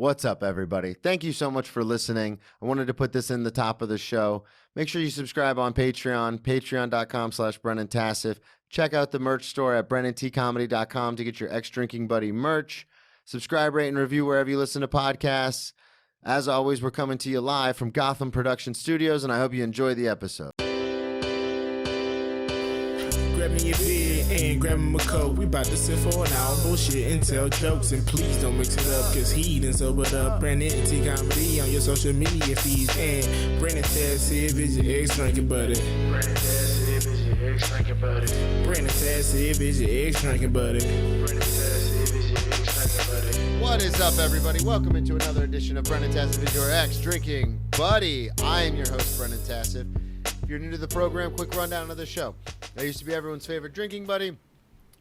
What's up, everybody? Thank you so much for listening. I wanted to put this in the top of the show. Make sure you subscribe on Patreon, patreon.com/Brennan Tassif. Check out the merch store at brennantcomedy.com to get your ex-drinking buddy merch. Subscribe, rate, and review wherever you listen to podcasts. As always, we're coming to you live from Gotham Production Studios, and I hope you enjoy the episode. Grab me a beer and grab me a coke. We bout to sit for an hour, bullshit and tell jokes. And please don't mix it up, cause he done sobered up. Brennan T Comedy on your social media feeds. And Brennan Tassif is your ex-drinking buddy. Brennan Tassif is your ex-drinking buddy. Brennan Tassif is your ex-drinking buddy. Brennan Tassif is your ex-drinking buddy. What is up, everybody? Welcome into another edition of Brennan Tassif is your ex-drinking buddy. I am your host, Brennan Tassif. If you're new to the program, quick rundown of the show. I used to be everyone's favorite drinking buddy. It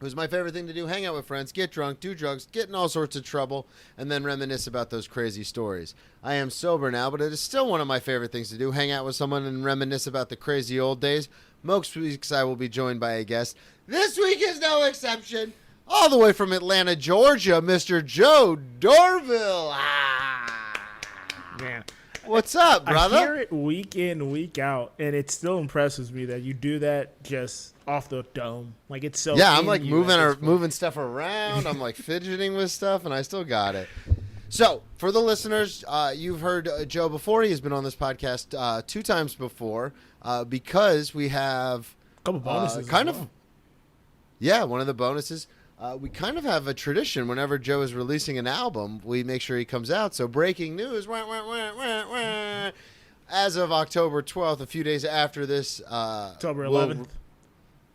was my favorite thing to do, hang out with friends, get drunk, do drugs, get in all sorts of trouble, and then reminisce about those crazy stories. I am sober now, but it is still one of my favorite things to do, hang out with someone and reminisce about the crazy old days. Most weeks I will be joined by a guest. This week is no exception. All the way from Atlanta, Georgia, Mr. Joe Dorvil. Man. What's up, brother? I hear it week in, week out, and it still impresses me that you do that just off the dome. Like, it's so I'm like moving stuff around. I'm like fidgeting with stuff, and I still got it. So, for the listeners, you've heard Joe before. He has been on this podcast 2 times before because we have a couple bonuses. One of the bonuses. We kind of have a tradition. Whenever Joe is releasing an album, we make sure he comes out. So breaking news, as of October 12th, a few days after this. October 11th.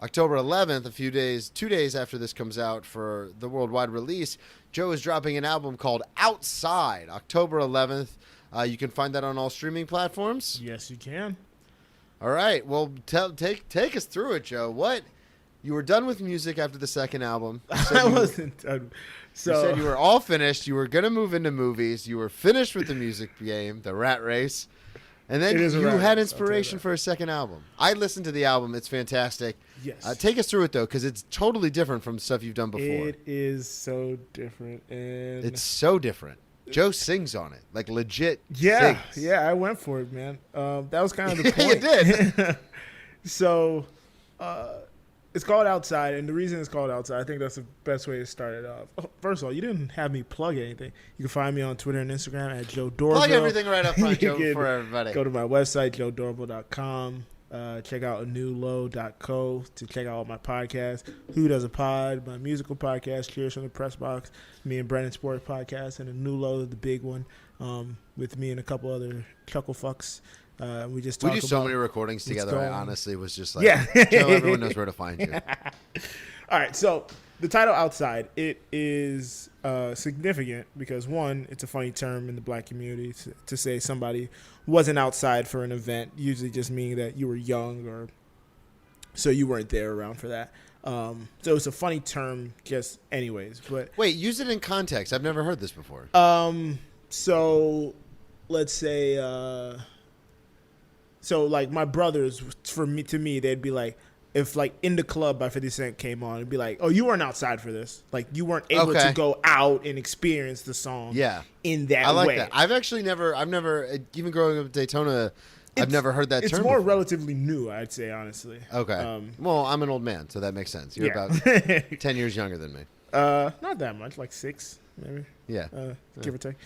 October 11th, 2 days after this comes out for the worldwide release, Joe is dropping an album called Outside, October 11th. You can find that on all streaming platforms. Yes, you can. All right. Well, take us through it, Joe. You were done with music after the second album. I wasn't done. So you said you were all finished. You were going to move into movies. You were finished with the music game, the rat race. And then you had inspiration for a second album. I listened to the album. It's fantastic. Yes. Take us through it, though, because it's totally different from stuff you've done before. It is so different. And it's so different. Joe sings on it, like legit sings. Yeah, I went for it, man. That was kind of the point. You did. So it's called Outside, and the reason it's called Outside, I think that's the best way to start it off. Oh, first of all, you didn't have me plug anything. You can find me on Twitter and Instagram at Joe Dorvil. Plug everything right up front, Joe, for everybody. Go to my website, joedorvil.com. Check out anewlow.co to check out all my podcasts. Who Does a Pod, my musical podcast, Cheers from the Press Box, me and Brennan Sports podcast, and A New Low, the big one, with me and a couple other chuckle fucks. We do so many recordings together. I honestly was just like, Joe, everyone knows where to find you. All right, so the title Outside, it is significant because, one, it's a funny term in the black community to say somebody wasn't outside for an event, usually just meaning that you were young or so you weren't there around for that. So it's a funny term just anyways. But wait, use it in context. I've never heard this before. So let's say so like my brothers, to me, they'd be like, if like In the Club by 50 Cent came on, it'd be like, oh, you weren't outside for this. Like you weren't able to go out and experience the song in that way. I like that. I've never, even growing up in Daytona, I've never heard that term. It's more before. Relatively new, I'd say, honestly. Okay. Well, I'm an old man, so that makes sense. You're about 10 years younger than me. Not that much, like 6, maybe. Yeah. Give or take.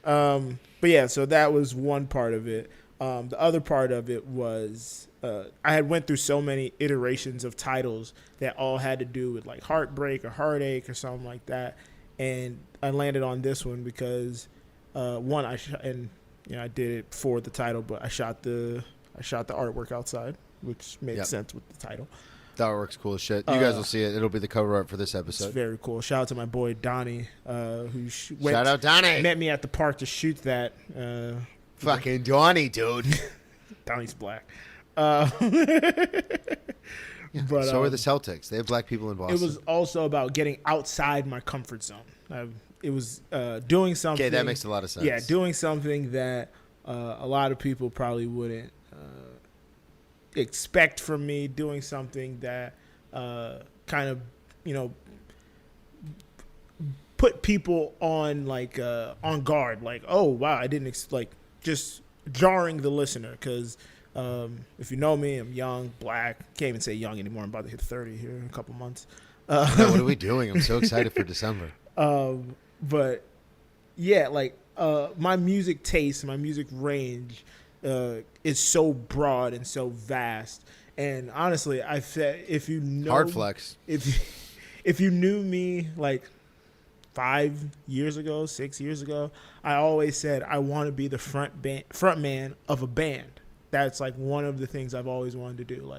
But yeah, so that was one part of it. The other part of it was I had went through so many iterations of titles that all had to do with like heartbreak or heartache or something like that, and I landed on this one because one, I did it for the title, but I shot the artwork outside, which made sense with the title. The artwork's cool as shit. You guys will see it. It'll be the cover art for this episode. It's very cool. Shout out to my boy Donnie, who shout out Donnie. Met me at the park to shoot that. Fucking Donnie, dude. Donnie's black. But so are the Celtics. They have black people in Boston. It was also about getting outside my comfort zone. It was doing something. Okay, that makes a lot of sense. Yeah, doing something that a lot of people probably wouldn't expect from me. Doing something that kind of, put people on on guard. Like, oh wow, I didn't just jarring the listener because if you know me, I'm young, black. Can't even say young anymore. I'm about to hit 30 here in a couple months. What are we doing? I'm so excited for December. But yeah, my music taste, my music range is so broad and so vast. And honestly, if you know hard flex, if you knew me 5 years ago, 6 years ago, I always said I want to be the front man of a band. That's one of the things I've always wanted to do.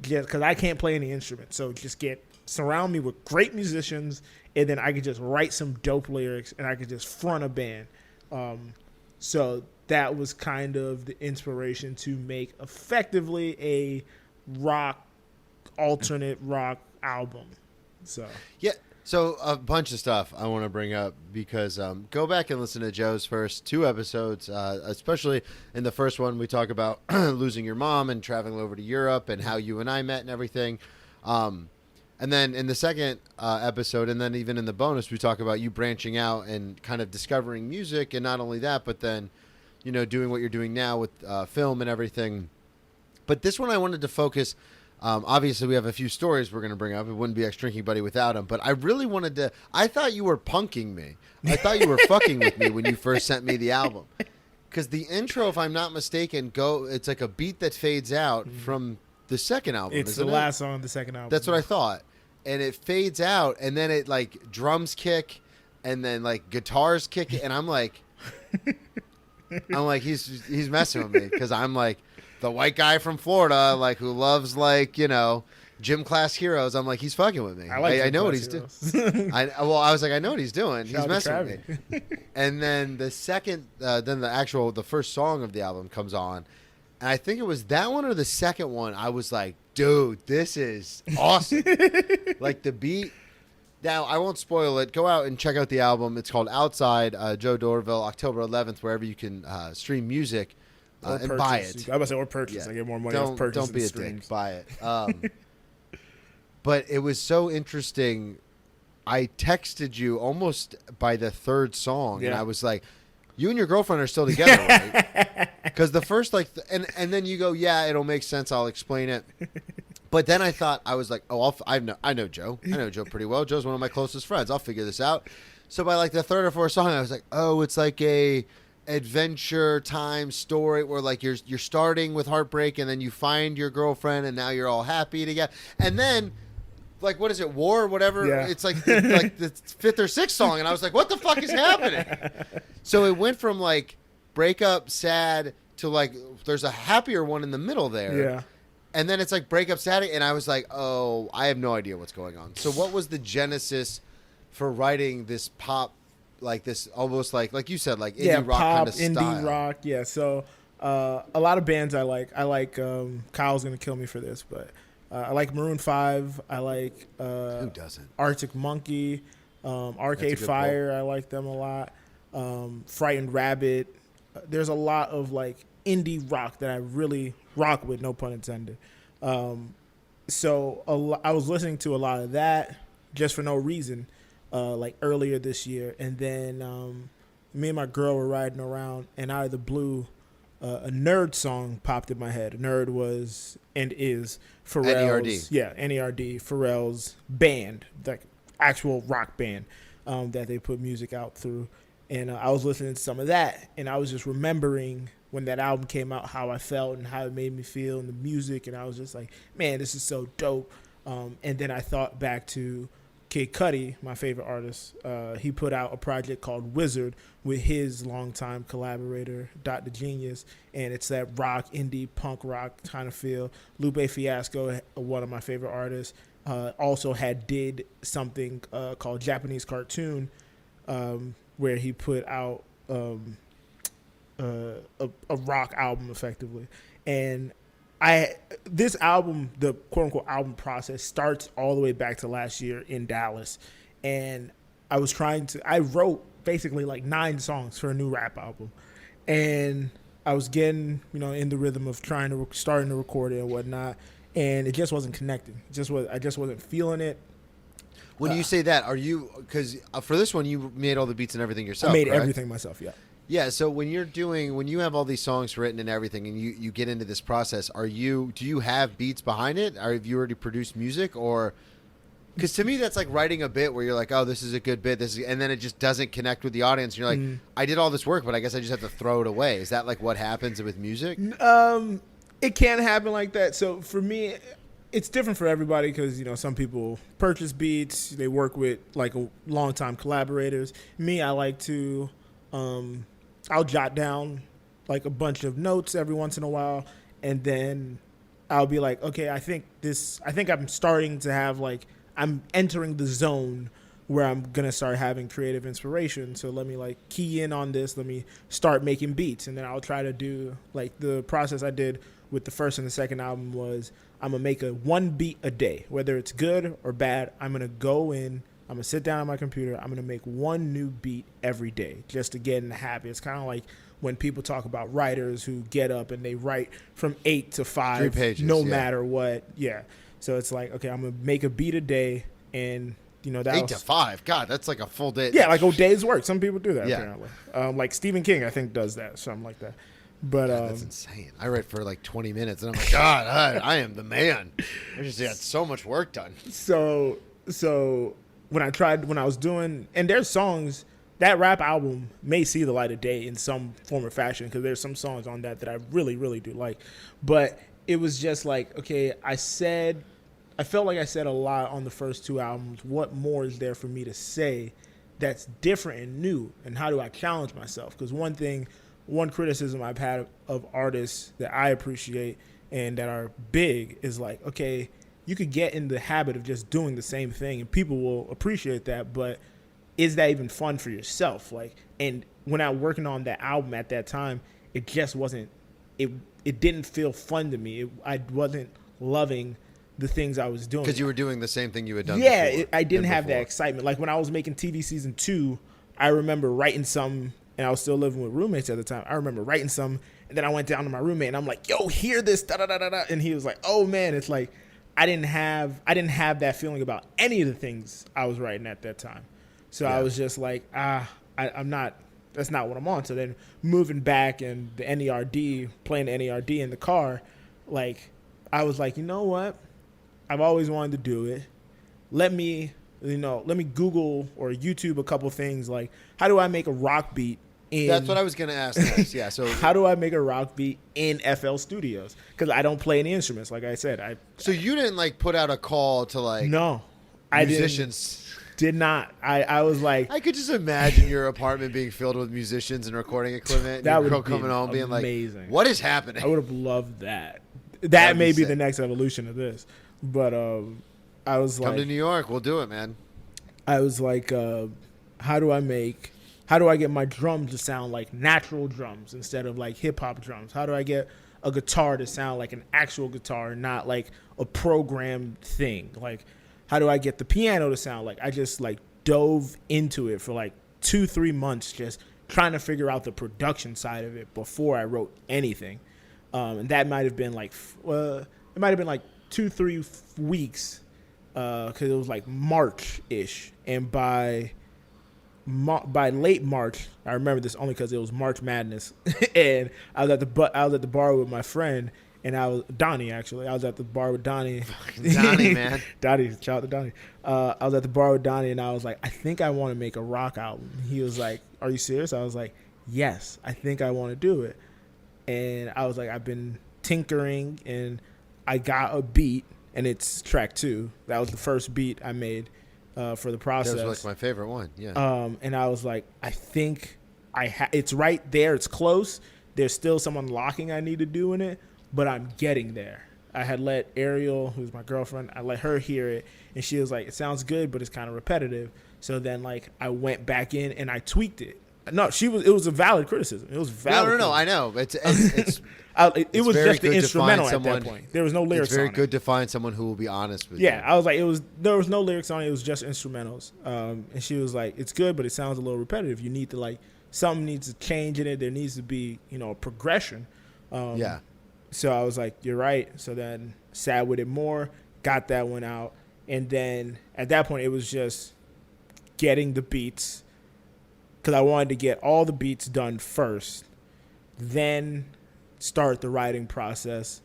Just because I can't play any instrument, so just surround me with great musicians, and then I could just write some dope lyrics, and I could just front a band. So that was kind of the inspiration to make effectively a alternate rock album. So yeah. So a bunch of stuff I want to bring up because go back and listen to Joe's first 2 episodes, especially in the first one we talk about losing your mom and traveling over to Europe and how you and I met and everything. And then in the second episode, and then even in the bonus, we talk about you branching out and kind of discovering music, and not only that, but then, doing what you're doing now with film and everything. But this one I wanted to focus. Obviously, we have a few stories we're going to bring up. It wouldn't be Ex-Drinking Buddy without him. But I really wanted to. I thought you were punking me. I thought you were fucking with me when you first sent me the album. Because the intro, if I'm not mistaken, it's like a beat that fades out from the second album. It's the last song of the second album. That's what I thought. And it fades out, and then it drums kick, and then guitars kick, and I'm like, he's messing with me because I'm the white guy from Florida, who loves gym class heroes. I'm he's fucking with me. I know what he's doing. I was I know what he's doing. He's messing with me. And then the second, the first song of the album comes on, and I think it was that one or the second one. I was like, dude, this is awesome. The beat. Now, I won't spoil it. Go out and check out the album. It's called Outside, Joe Dorvil, October 11th, wherever you can stream music. And buy it. I was about to say, or purchase. Yeah. I get more money off purchase. Don't be a dick. Buy it. But it was so interesting. I texted you almost by the third song, and I was like, you and your girlfriend are still together, right? Because the first, and then you go, yeah, it'll make sense. I'll explain it. But then I thought, I was like, oh, I know Joe. I know Joe pretty well. Joe's one of my closest friends. I'll figure this out. So by the third or fourth song, I was like, oh, it's a adventure time story where you're starting with heartbreak and then you find your girlfriend and now you're all happy together, and then what is it, war or whatever? Yeah. It's the 5th or 6th song, and I was like, what the fuck is happening? So it went from breakup sad to there's a happier one in the middle there. Yeah. And then it's breakup sad, and I was like, oh, I have no idea what's going on. So what was the genesis for writing this pop, this almost like you said, indie rock pop, kind of style? Indie rock, yeah. So a lot of bands I like. Kyle's gonna kill me for this, but I like Maroon 5. I like who doesn't? Arctic Monkey, Arcade Fire. Pull. I like them a lot. Frightened Rabbit. There's a lot of indie rock that I really rock with, no pun intended. So I was listening to a lot of that just for no reason. Earlier this year, and then me and my girl were riding around, and out of the blue, a Nerd song popped in my head. Nerd was and is Pharrell's, NERD, Pharrell's band, actual rock band that they put music out through, and I was listening to some of that, and I was just remembering when that album came out, how I felt and how it made me feel, and the music, and I was just like, man, this is so dope. And then I thought back to Kid Cudi, my favorite artist. He put out a project called Wizard with his longtime collaborator, Dr. Genius, and it's that rock, indie, punk rock kind of feel. Lupe Fiasco, one of my favorite artists, also did something called Japanese Cartoon, where he put out a rock album effectively. And this album, the quote unquote album process, starts all the way back to last year in Dallas. And I wrote basically 9 songs for a new rap album. And I was getting, in the rhythm of starting to record it and whatnot. And it just wasn't connecting. I just wasn't feeling it. When you say that, are you, because for this one you made all the beats and everything yourself? I made correct? everything myself. Yeah. Yeah. So when you have all these songs written and everything, and you get into this process, do you have beats behind it, or have you already produced music, or? Because to me, that's like writing a bit where you're like, oh, this is a good bit, and then it just doesn't connect with the audience. And you're like, I did all this work, but I guess I just have to throw it away. Is that like what happens with music? It can happen like that. So for me, it's different for everybody because, some people purchase beats. They work with like longtime collaborators. Me, I like to, I'll jot down like a bunch of notes every once in a while. And then I'll be like, okay, I think I'm starting to have like, I'm entering the zone where I'm going to start having creative inspiration. So let me like key in on this. Let me start making beats. And then I'll try to do like the process I did with the first and the second album was I'm going to make one beat a day, whether it's good or bad. I'm going to go in, I'm going to sit down on my computer. I'm going to make one new beat every day just to get in the habit. It's kind of like when people talk about writers who get up and they write from 8 to 5, 3 pages, no matter what. Yeah. So it's like, okay, I'm going to make a beat a day and, that 8 to 5. God, that's like a full day. Yeah, like a day's work. Some people do that, apparently. Like Stephen King, I think, does that, something like that. But God, that's insane. I write for like 20 minutes, and I'm like, God, I am the man. I just got so much work done. So when I was doing, and there's songs, that rap album may see the light of day in some form or fashion because there's some songs on that I really, really do like. But it was just like, okay, I felt like I said a lot on the first 2 albums. What more is there for me to say that's different and new? And how do I challenge myself? Because one criticism I've had of artists that I appreciate and that are big is like, okay, you could get in the habit of just doing the same thing and people will appreciate that, but is that even fun for yourself? Like, and when I was working on that album at that time, it just wasn't, it didn't feel fun to me. I wasn't loving the things I was doing. Because you were doing the same thing you had done before. I didn't have that excitement. Like when I was making TV season 2, I remember writing some, and I was still living with roommates at the time. I remember writing some, and then I went down to my roommate, and I'm like, yo, hear this, da-da-da-da-da. And he was like, oh, man, it's like I didn't have that feeling about any of the things I was writing at that time. So I was just like, I'm not, that's not what I'm on. So then moving back and the NERD, playing the NERD in the car, like I was like, you know what? I've always wanted to do it. Let me Google or YouTube a couple things like, how do I make a rock beat in... That's what I was going to ask next. Yeah, so... How do I make a rock beat in FL Studios? Because I don't play any instruments, like I said. So you didn't, like, put out a call to, like... No. Musicians... Did not. I was like... I could just imagine your apartment being filled with musicians and recording equipment. That and would your be girl coming home amazing. Being like, what is happening? I would have loved that. That may be the next evolution of this. But I was like... Come to New York. We'll do it, man. I was like, how do I get my drums to sound like natural drums instead of like hip-hop drums? How do I get a guitar to sound like an actual guitar, not like a programmed thing? Like, how do I get the piano to sound like... I just like dove into it for like 2-3 months just trying to figure out the production side of it before I wrote anything. And that might have been like... it might have been like 2-3 weeks because it was like March-ish. And by late March, I remember this only because it was March Madness, and I was at the bar with my friend, and Donnie actually. I was at the bar with Donnie. Donnie, man. Donnie, shout out to Donnie. I was at the bar with Donnie, and I was like, I think I want to make a rock album. He was like, are you serious? I was like, yes, I think I want to do it. And I was like, I've been tinkering, and I got a beat, and it's track 2. That was the first beat I made for the process. That was like my favorite one, yeah. And I was like, I think it's right there. It's close. There's still some unlocking I need to do in it, but I'm getting there. I had let Ariel, who's my girlfriend, I let her hear it, and she was like, it sounds good, but it's kind of repetitive. So then, like, I went back in and I tweaked it. No, it was a valid criticism. It was valid. No, I know. It's it was just the instrumental at that point. There was no lyrics on it. It's very good to find someone who will be honest with you. Yeah, I was like, there was no lyrics on it. It was just instrumentals. And she was like, it's good, but it sounds a little repetitive. You need to something needs to change in it. There needs to be, a progression. Yeah. So I was like, you're right. So then sat with it more, got that one out. And then at that point, it was just getting the beats, because I wanted to get all the beats done first, then start the writing process,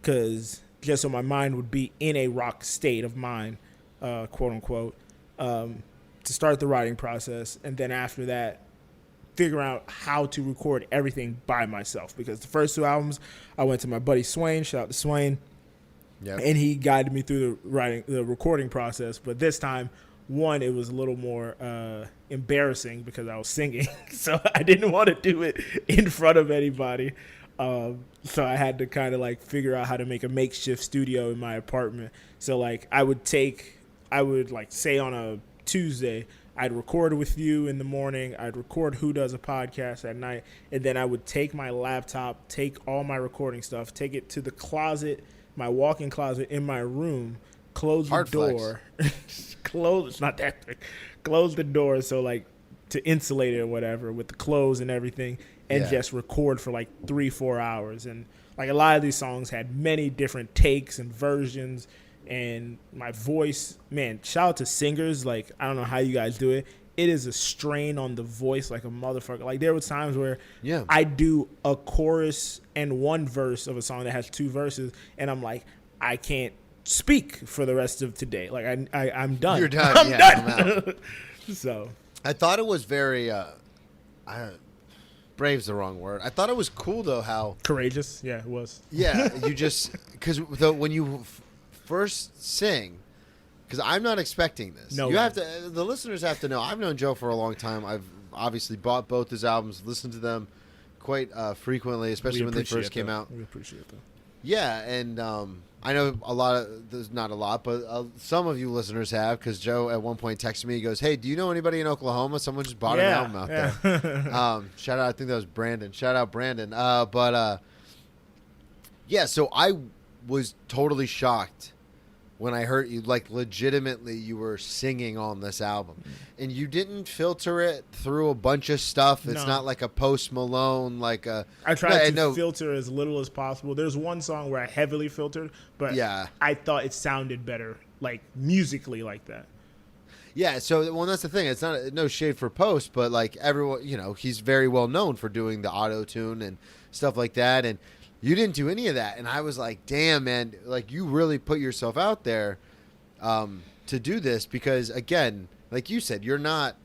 because just so my mind would be in a rock state of mind, quote unquote, to start the writing process. And then after that, figure out how to record everything by myself, because the first 2 albums I went to my buddy Swain, shout out to Swain. Yep. And he guided me through the recording process. But this time, one, it was a little more embarrassing because I was singing, so I didn't want to do it in front of anybody. So I had to kind of like figure out how to make a makeshift studio in my apartment. So like I would like say on a Tuesday, I'd record with you in the morning, I'd record Who Does a Podcast at night, and then I would take my laptop, take all my recording stuff, take it to the closet, my walk-in closet in my room, close the door. It's not that big. Close the door, so like to insulate it or whatever with the clothes and everything, and just record for like 3-4 hours. And like a lot of these songs had many different takes and versions. And my voice, man, shout out to singers. Like, I don't know how you guys do it. It is a strain on the voice like a motherfucker. Like, there were times where I do a chorus and one verse of a song that has 2 verses, and I'm like, I can't speak for the rest of today. Like, I'm done. You're done. I'm done. I'm out. So I thought it was very brave's the wrong word. I thought it was cool though how courageous. Yeah, it was. Yeah, you just because when you first sing, because I'm not expecting this. No, you have to. The listeners have to know. I've known Joe for a long time. I've obviously bought both his albums, listened to them quite frequently, especially when they first came out. We appreciate that. Yeah, and I know a lot of, there's not a lot, but some of you listeners have, because Joe at one point texted me, he goes, hey, do you know anybody in Oklahoma? Someone just bought an album out there. Shout out, I think that was Brandon. Shout out Brandon. Yeah, so I was totally shocked when I heard you, like, legitimately you were singing on this album. And you didn't filter it through a bunch of stuff. It's not like a Post Malone, like a... I tried to filter as little as possible. There's one song where I heavily filtered, but I thought it sounded better, like, musically like that. Yeah, so, well, that's the thing. It's not no shade for Post, but, like, everyone, you know, he's very well known for doing the auto-tune and stuff like that, and you didn't do any of that. And I was like, damn, man, like, you really put yourself out there to do this because, again, like you said, you're not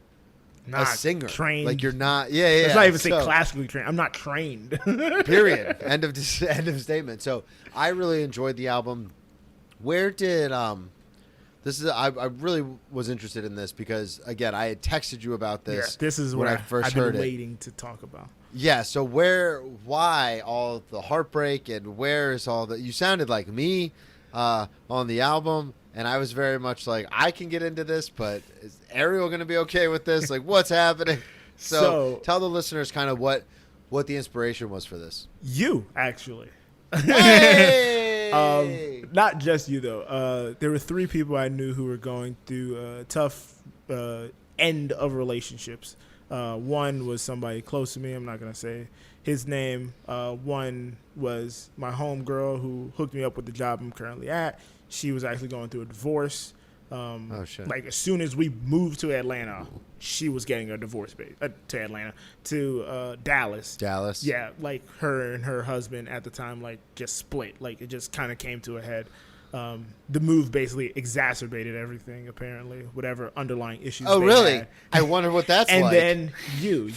a singer. Trained. Like, you're not, Let's not even say classically trained. I'm not trained. Period. End of statement. So I really enjoyed the album. Where did, I really was interested in this because, again, I had texted you about this. Yeah, this is when what I first I've heard been it. waiting to talk about. Yeah, so why all the heartbreak and where is all the... You sounded like me on the album, and I was very much like, I can get into this, but is Ariel going to be okay with this? Like, what's happening? So tell the listeners kind of what the inspiration was for this. You, actually. Hey! Not just you, though. There were 3 people I knew who were going through a tough end of relationships. One was somebody close to me. I'm not going to say his name. One was my homegirl who hooked me up with the job I'm currently at. She was actually going through a divorce. Oh, shit. Like, as soon as we moved to Atlanta, she was getting a divorce to Atlanta, to Dallas. Dallas. Yeah, like, her and her husband at the time, like, just split. Like, it just kind of came to a head. The move basically exacerbated everything, apparently, whatever underlying issues they really? had. I wonder what that's and like. And then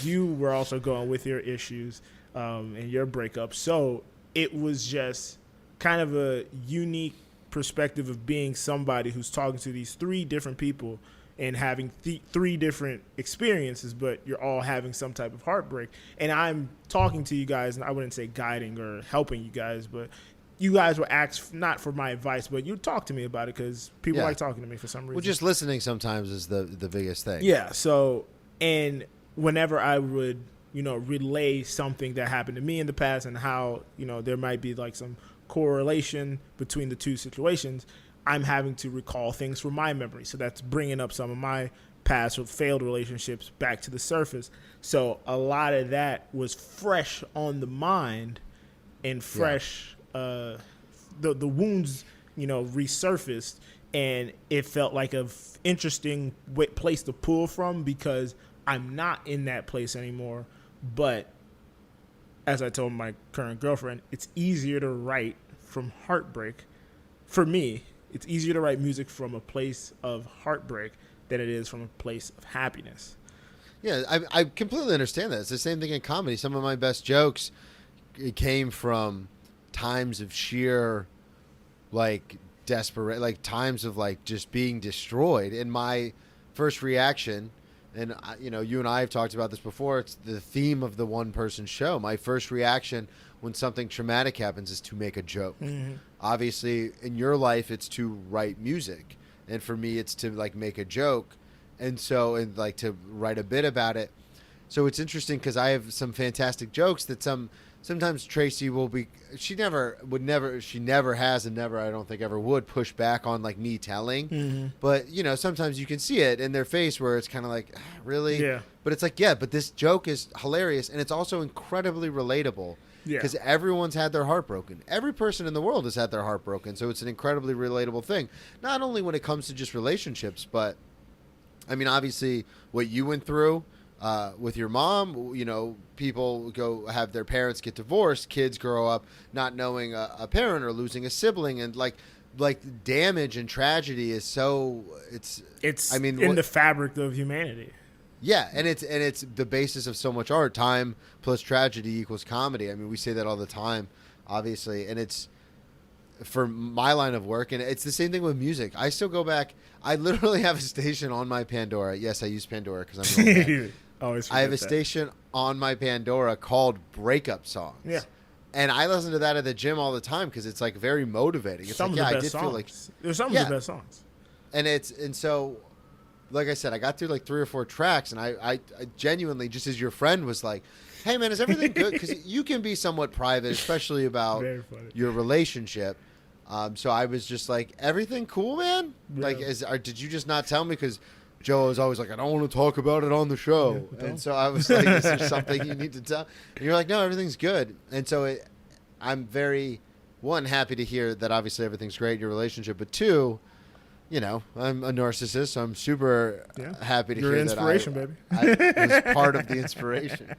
you were also going with your issues and your breakup. So it was just kind of a unique perspective of being somebody who's talking to these 3 different people and having 3 different experiences, but you're all having some type of heartbreak. And I'm talking to you guys, and I wouldn't say guiding or helping you guys, but you guys were asked not for my advice, but you talk to me about it because people like talking to me for some reason. Well, just listening sometimes is the biggest thing. Yeah. So, and whenever I would, relay something that happened to me in the past and how, there might be like some correlation between the 2 situations, I'm having to recall things from my memory. So that's bringing up some of my past or failed relationships back to the surface. So a lot of that was fresh on the mind and fresh. The wounds, resurfaced, and it felt like a interesting place to pull from because I'm not in that place anymore. But as I told my current girlfriend, it's easier to write from heartbreak. For me, it's easier to write music from a place of heartbreak than it is from a place of happiness. Yeah, I completely understand that. It's the same thing in comedy. Some of my best jokes came from times of sheer, like, desperate, like, times of, like, just being destroyed. And my first reaction, and, you know, you and I have talked about this before, it's the theme of the one-person show. My first reaction when something traumatic happens is to make a joke. Mm-hmm. Obviously, in your life, it's to write music. And for me, it's to, like, make a joke. And so, and like to write a bit about it. So it's interesting because I have some fantastic jokes that sometimes Tracy will be, she never has and never, I don't think ever would push back on like me telling. Mm-hmm. But, you know, sometimes you can see it in their face where it's kind of like, really? Yeah. But it's like, yeah, but this joke is hilarious and it's also incredibly relatable. Because everyone's had their heart broken. Every person in the world has had their heart broken. So it's an incredibly relatable thing. Not only when it comes to just relationships, but I mean, obviously, what you went through with your mom, you know, people go have their parents get divorced, kids grow up not knowing a parent or losing a sibling, and like damage and tragedy is so it's I mean in the fabric of humanity. Yeah, and it's the basis of so much art. Time plus tragedy equals comedy. I mean, we say that all the time, obviously, and it's for my line of work, and it's the same thing with music. I still go back. I literally have a station on my Pandora. Yes, I use Pandora because I'm an old man. Always I have a station on my Pandora called Breakup Songs. Yeah. And I listen to that at the gym all the time because it's like very motivating. It's some like, of the I best did songs. feel like there's some of the best songs. And so like I said, I got through like 3 or 4 tracks and I genuinely, just as your friend was like, hey man, is everything good? Because you can be somewhat private, especially about your relationship. So I was just like, everything cool, man? Yeah. Like, did you just not tell me? Because Joe was always like, I don't want to talk about it on the show. Yeah, and so I was like, is there something you need to tell? And you're like, no, everything's good. And so I'm very, one, happy to hear that obviously everything's great in your relationship. But 2, you know, I'm a narcissist, so I'm super happy to hear that inspiration, baby. I was part of the inspiration.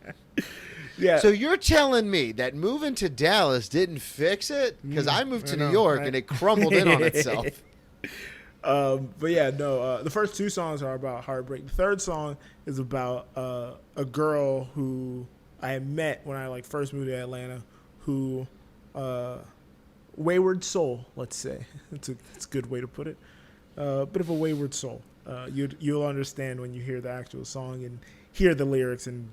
Yeah. So you're telling me that moving to Dallas didn't fix it? Because I moved to New York and it crumbled in on itself. But yeah, no. The first 2 songs are about heartbreak. The third song is about a girl who I had met when I like first moved to Atlanta, who wayward soul, let's say. It's a good way to put it. Bit of a wayward soul. You'll understand when you hear the actual song and hear the lyrics and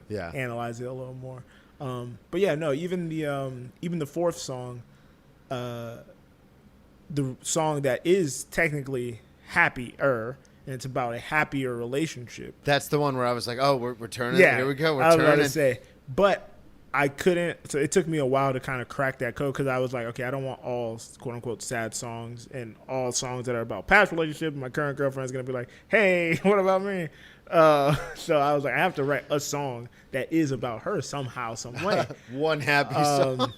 analyze it a little more. But yeah, no, even the 4th song, the song that is technically happier, and it's about a happier relationship. That's the one where I was like, oh, we're turning. Yeah, here we go. I was about to say, but I couldn't. So it took me a while to kind of crack that code because I was like, okay, I don't want all quote unquote sad songs and all songs that are about past relationships. My current girlfriend is gonna be like, hey, what about me? So I was like, I have to write a song that is about her somehow, some way. One happy song.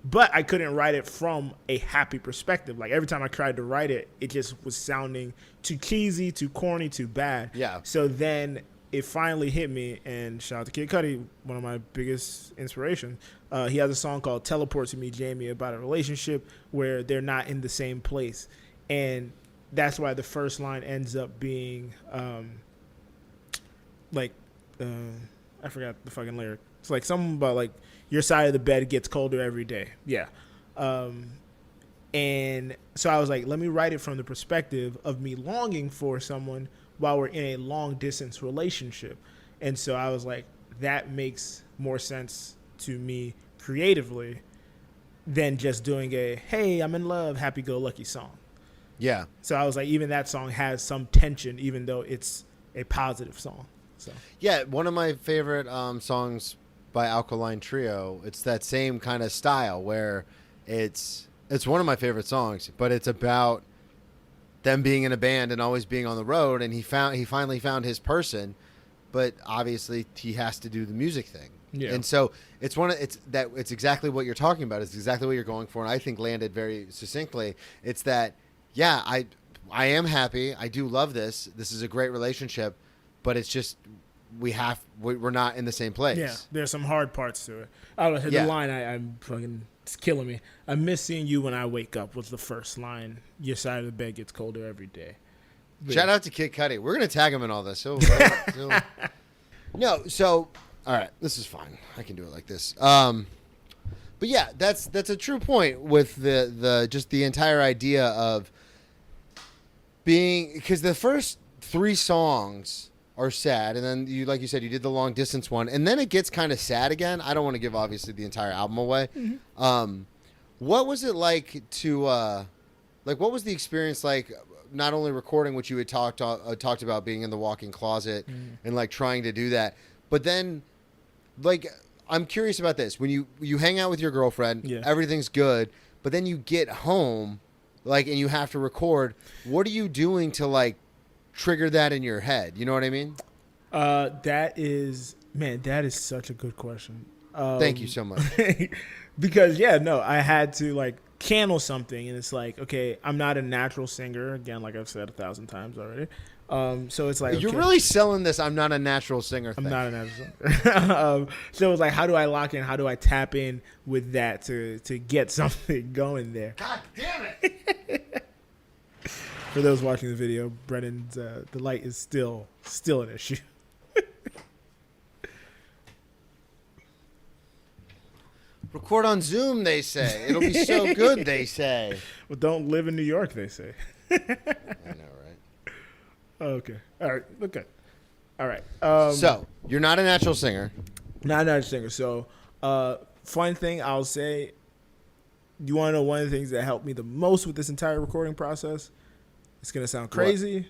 But I couldn't write it from a happy perspective. Like every time I tried to write it, it just was sounding too cheesy, too corny, too bad. Yeah. So then it finally hit me, and shout out to Kid Cudi, one of my biggest inspirations. He has a song called Teleport to Me, Jamie, about a relationship where they're not in the same place. And that's why the first line ends up being I forgot the fucking lyric. It's like something about like your side of the bed gets colder every day. Yeah. And so I was like, let me write it from the perspective of me longing for someone while we're in a long distance relationship. And so I was like, that makes more sense to me creatively than just doing a, hey, I'm in love, happy-go-lucky song. Yeah. So I was like, even that song has some tension, even though it's a positive song. So yeah, one of my favorite songs by Alkaline Trio, it's that same kind of style where it's one of my favorite songs, but it's about them being in a band and always being on the road, and he finally found his person, but obviously he has to do the music thing. Yeah. And so it's exactly what you're talking about. It's exactly what you're going for, and I think landed very succinctly. It's that, yeah, I am happy. I do love this. This is a great relationship, but it's just we're not in the same place. Yeah, there's some hard parts to it. Oh, the line I'm fucking, it's killing me. I miss seeing you when I wake up was the first line. Your side of the bed gets colder every day. But Shout out to Kid Cudi. We're gonna tag him in all this. No, so all right, this is fine. I can do it like this. But yeah, that's a true point with the just the entire idea of being, because the first 3 songs are sad, and then you, like you said, you did the long distance one, and then it gets kind of sad again. I don't want to give obviously the entire album away. Mm-hmm. What was it like to what was the experience like? Not only recording what you had talked about, being in the walk-in closet and like trying to do that, but then like I'm curious about this. When you hang out with your girlfriend, everything's good, but then you get home, like, and you have to record. What are you doing to like trigger that in your head? You know what I mean? That is such a good question. Thank you so much. Because I had to like channel something, and it's like, okay, I'm not a natural singer, again, like I've said 1,000 times already. So it's like, you're really selling this I'm not a natural singer thing. I'm not a natural singer. So it's like, how do I lock in? How do I tap in with that to get something going there? God damn it! For those watching the video, Brennan's the light is still an issue. Record on Zoom, they say. It'll be so good, they say. Well, don't live in New York, they say. I know, right? Okay. All right. Look good. All right. So, you're not a natural singer. Not a natural singer. So, fun thing I'll say, you want to know one of the things that helped me the most with this entire recording process? It's going to sound crazy,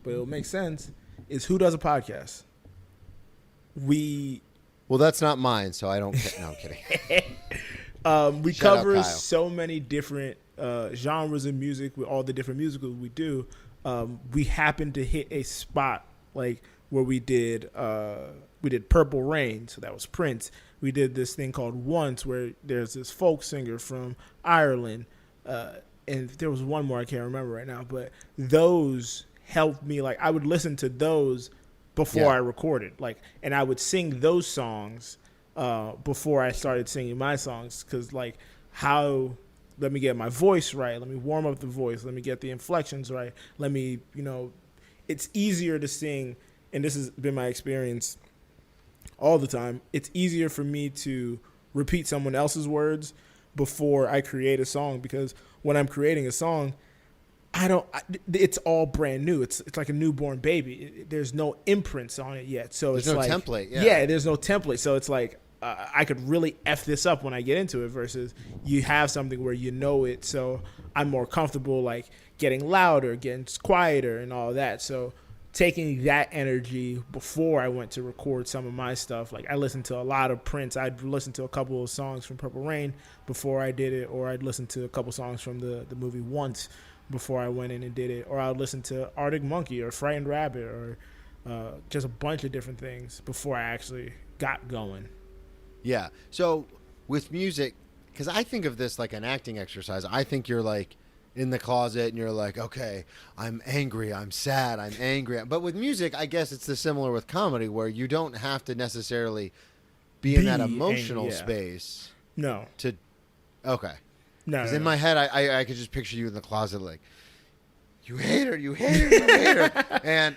but it'll make sense, is Who Does a Podcast? Well, that's not mine, so I don't. No, I'm kidding. We Shout cover out, Kyle. so many different genres of music with all the different musicals we do. We happened to hit a spot like where we did Purple Rain, so that was Prince. We did this thing called Once, where there's this folk singer from Ireland, and there was one more I can't remember right now, but those helped me. Like, I would listen to those before I recorded, and I would sing those songs before I started singing my songs, because let me get my voice right, let me warm up the voice, let me get the inflections right, let me, it's easier to sing, and this has been my experience all the time, it's easier for me to repeat someone else's words before I create a song, because when I'm creating a song, it's all brand new. It's like a newborn baby. There's no imprints on it yet. So there's no template. Yeah, there's no template. So it's like I could really F this up when I get into it, versus you have something where you know it. So I'm more comfortable like getting louder, getting quieter and all that. So taking that energy before I went to record some of my stuff. Like, I listened to a lot of Prince. I'd listen to a couple of songs from Purple Rain before I did it, or I'd listen to a couple songs from the movie Once before I went in and did it, or I would listen to Arctic Monkey or Frightened Rabbit, or just a bunch of different things before I actually got going. Yeah. So with music, because I think of this like an acting exercise, I think you're like in the closet and you're like, okay, I'm angry, I'm sad, I'm angry. But with music, I guess it's similar with comedy, where you don't have to necessarily be in that emotional space. No. Okay. No. Because in my head, I could just picture you in the closet like, you hate her, you hate her, you hate her. And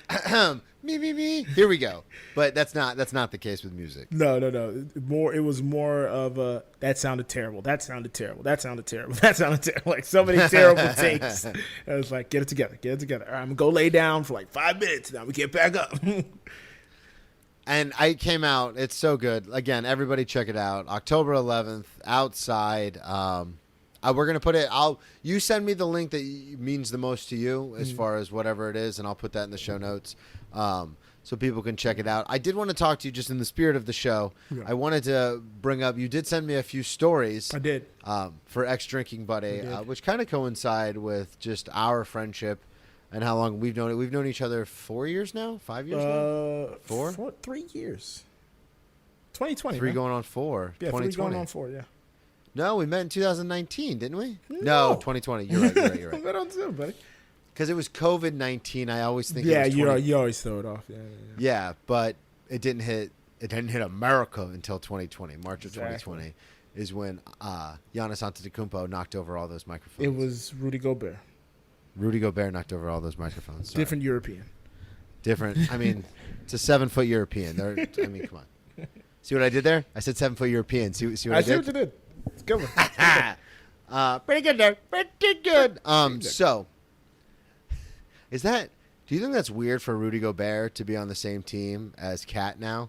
me. Here we go. But that's not the case with music. No. It was more of a, that sounded terrible. That sounded terrible. That sounded terrible. That sounded terrible. Like, so many terrible takes. I was like, get it together. All right, I'm going to go lay down for like 5 minutes. Now we get back up. And I came out. It's so good. Again, everybody check it out. October 11th, outside. We're going to put it, you send me the link that means the most to you as far as whatever it is, and I'll put that in the show notes so people can check it out. I did want to talk to you just in the spirit of the show. Yeah. I wanted to bring up, you did send me a few stories. I did. For Ex-Drinking Buddy, which kind of coincide with just our friendship and how long we've known it. We've known each other 4 years now? 5 years now? 4? 3 years. 2020. 3 going on 4. Yeah, 3 going on 4, yeah. No, we met in 2019, didn't we? No, 2020. You're right. We met on Zoom, buddy. because it was COVID-19. I always think Yeah, it was you always throw it off. Yeah, but it didn't hit America until 2020. March of 2020 is when Giannis Antetokounmpo knocked over all those microphones. It was Rudy Gobert. Rudy Gobert knocked over all those microphones. Sorry. Different European. Different. I mean, it's a 7-foot European. I mean, come on. See what I did there? I said 7-foot European. See what I did? I see what you did. It's good one. Pretty good there. Pretty good. So, do you think that's weird for Rudy Gobert to be on the same team as Cat now?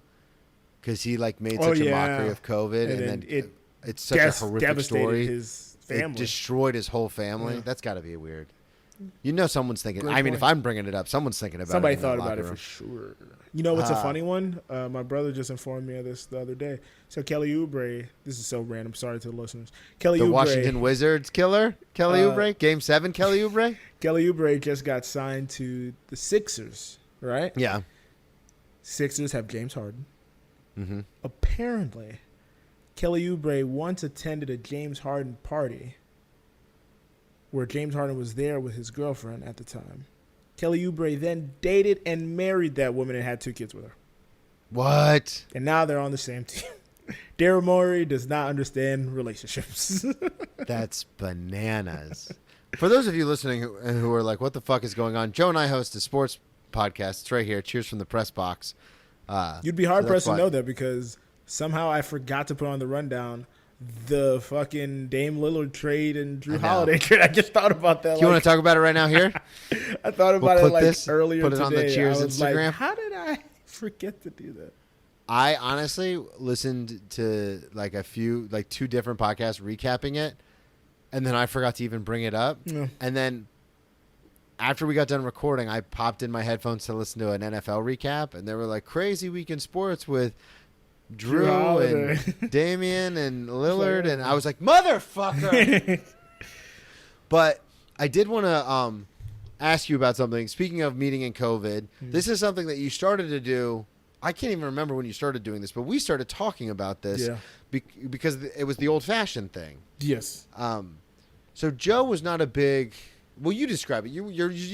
Because he made such a mockery of COVID, and then it's such a horrific story. His family. It destroyed his whole family. Yeah. That's got to be weird. Someone's thinking. Great I mean, point. if I'm bringing it up, someone's thinking about Somebody it. thought about it for sure. You know what's a funny one? My brother just informed me of this the other day. So Kelly Oubre, this is so random. Sorry to the listeners. Kelly The Oubre, Washington Wizards killer, Kelly Oubre, Game 7, Kelly Oubre. Kelly Oubre just got signed to the Sixers, right? Yeah. Sixers have James Harden. Mm-hmm. Apparently, Kelly Oubre once attended a James Harden party where James Harden was there with his girlfriend at the time. Kelly Oubre then dated and married that woman and had 2 kids with her. What? And now they're on the same team. Daryl Morey does not understand relationships. That's bananas. For those of you listening who are like, what the fuck is going on? Joe and I host a sports podcast. It's right here. Cheers from the press box. You'd be hard-pressed to know that because somehow I forgot to put on the rundown the fucking Dame Lillard trade and Drew Holiday trade. I just thought about that. Do you want to talk about it right now here? I thought about it earlier today. Put it on the Cheers Instagram. How did I forget to do that? I honestly listened to two different podcasts recapping it, and then I forgot to even bring it up. Yeah. And then after we got done recording, I popped in my headphones to listen to an NFL recap, and they were like, crazy week in sports with Drew and Damian and Lillard, and I was like, motherfucker. But I did want to ask you about something. Speaking of meeting in COVID, this is something that you started to do. I can't even remember when you started doing this, but we started talking about this because it was the old-fashioned thing. Yes. So Joe was not a big. Well, you describe it. You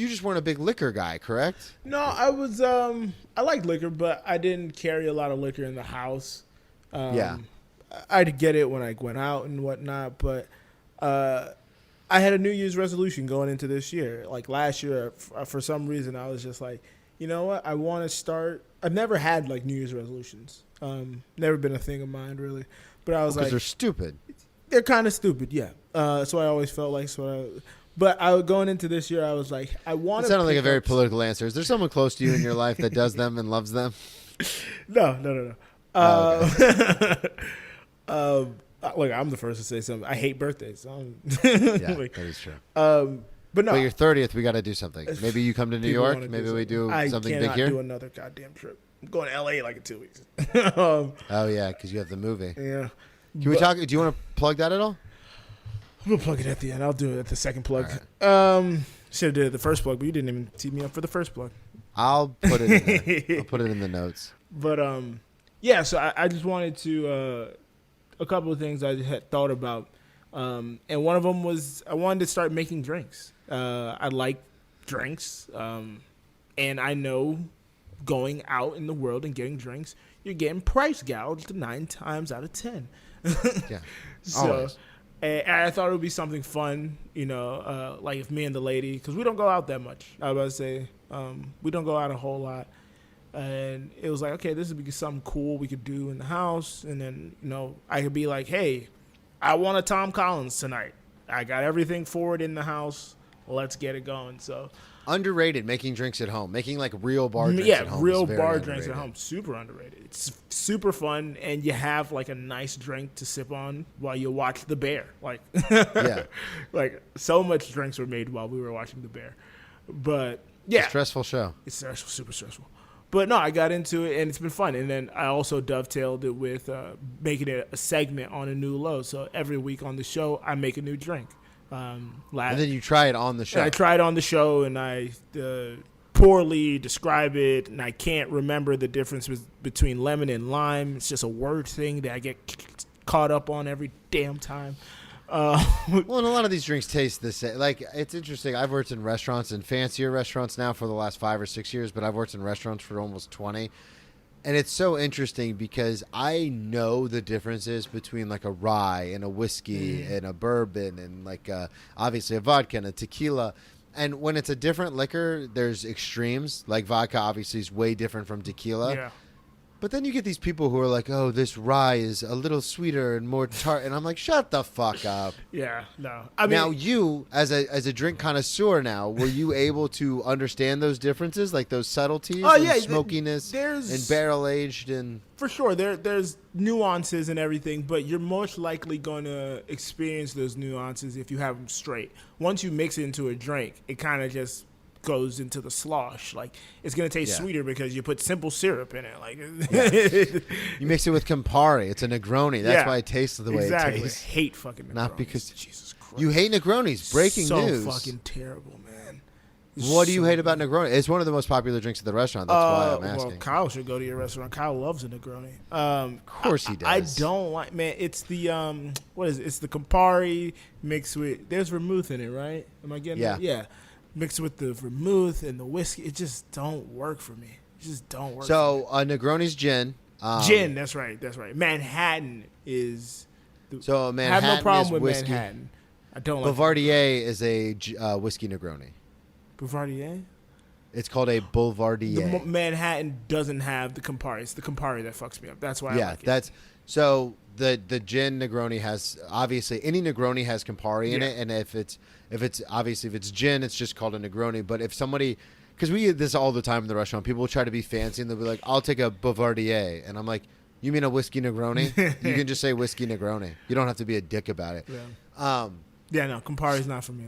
just weren't a big liquor guy, correct? No, I was. I liked liquor, but I didn't carry a lot of liquor in the house. I'd get it when I went out and whatnot, but I had a New Year's resolution going into this year. Like last year, for some reason, I was just like, you know what? I want to start. I've never had New Year's resolutions. Never been a thing of mine really. But I was like, they're stupid. They're kind of stupid, yeah. So I always felt like But going into this year, I was like, I want to. It sounded like a very political answer. Is there someone close to you in your life that does them and loves them? No. Okay. Look, I'm the first to say something. I hate birthdays. Yeah, that is true. But no. But your 30th, we got to do something. Maybe you come to New York. Maybe we do something big here. I cannot do another goddamn trip. I'm going to L.A. in 2 weeks. Oh, yeah, because you have the movie. Yeah. Can we talk? Do you want to plug that at all? I'm going to plug it at the end. I'll do it at the second plug. Right. Should have did it the first plug, but you didn't even tee me up for the first plug. I'll put it in there. I'll put it in the notes. But, yeah, so I just wanted to a couple of things I had thought about. And one of them was I wanted to start making drinks. I like drinks. And I know going out in the world and getting drinks, you're getting price gouged 9 times out of 10. Yeah. So, always. And I thought it would be something fun, like if me and the lady, because we don't go out that much. I was about to say, we don't go out a whole lot. And it was like, okay, this would be something cool we could do in the house. And then, I could be like, hey, I want a Tom Collins tonight. I got everything for it in the house. Let's get it going. So underrated, making drinks at home, making real bar drinks at home. Yeah, real bar drinks at home. Super underrated. It's super fun, and you have a nice drink to sip on while you watch The Bear. Yeah, so much drinks were made while we were watching The Bear. But yeah, it's a stressful show. It's stressful, super stressful. But no, I got into it, and it's been fun. And then I also dovetailed it with making it a segment on a new low. So every week on the show, I make a new drink. And then you try it on the show. I try it on the show, and I poorly describe it, and I can't remember the difference between lemon and lime. It's just a word thing that I get caught up on every damn time. Well, and a lot of these drinks taste the same. Like, it's interesting. I've worked in restaurants and fancier restaurants now for the last 5 or 6 years, but I've worked in restaurants for almost 20. And it's so interesting because I know the differences between like a rye and a whiskey and a bourbon and like obviously a vodka and a tequila. And when it's a different liquor, there's extremes. Like vodka obviously is way different from tequila. Yeah. But then you get these people who are like, oh, this rye is a little sweeter and more tart. And I'm like, shut the fuck up. Yeah, no. I mean, Now, you, as a drink connoisseur now, were you able to understand those differences, like those subtleties and smokiness and barrel-aged? And for sure, there's nuances and everything, but you're most likely going to experience those nuances if you have them straight. Once you mix it into a drink, it kind of just goes into the slosh. Like, it's going to taste sweeter because you put simple syrup in it. Like, you mix it with Campari. It's a Negroni. That's why it tastes the way it tastes. I hate fucking Negronis. Not because Jesus Christ. You hate Negronis. Breaking news. So fucking terrible, man. What do you hate about Negroni? It's one of the most popular drinks at the restaurant. That's why I'm asking. Well, Kyle should go to your restaurant. Kyle loves a Negroni. Of course he does. I don't like, man. It's the what is it? It's the Campari mixed with. There's vermouth in it, right? Am I getting it? Yeah. Mixed with the vermouth and the whiskey, it just don't work for me. It just don't work. So Negroni's gin. Gin, that's right. Manhattan is. Manhattan. I have no problem is with whiskey. Manhattan. I don't like Boulevardier is a whiskey Negroni. Boulevardier. It's called a Boulevardier. Manhattan doesn't have the Campari. It's the Campari that fucks me up. That's why. I like it. So the gin Negroni has obviously any Negroni has Campari in it, and if it's gin, it's just called a Negroni. But if somebody, because we get this all the time in the restaurant, people will try to be fancy and they'll be like, "I'll take a Boulevardier," and I'm like, "You mean a whiskey Negroni?" You can just say whiskey Negroni. You don't have to be a dick about it. Yeah. No, Campari's not for me.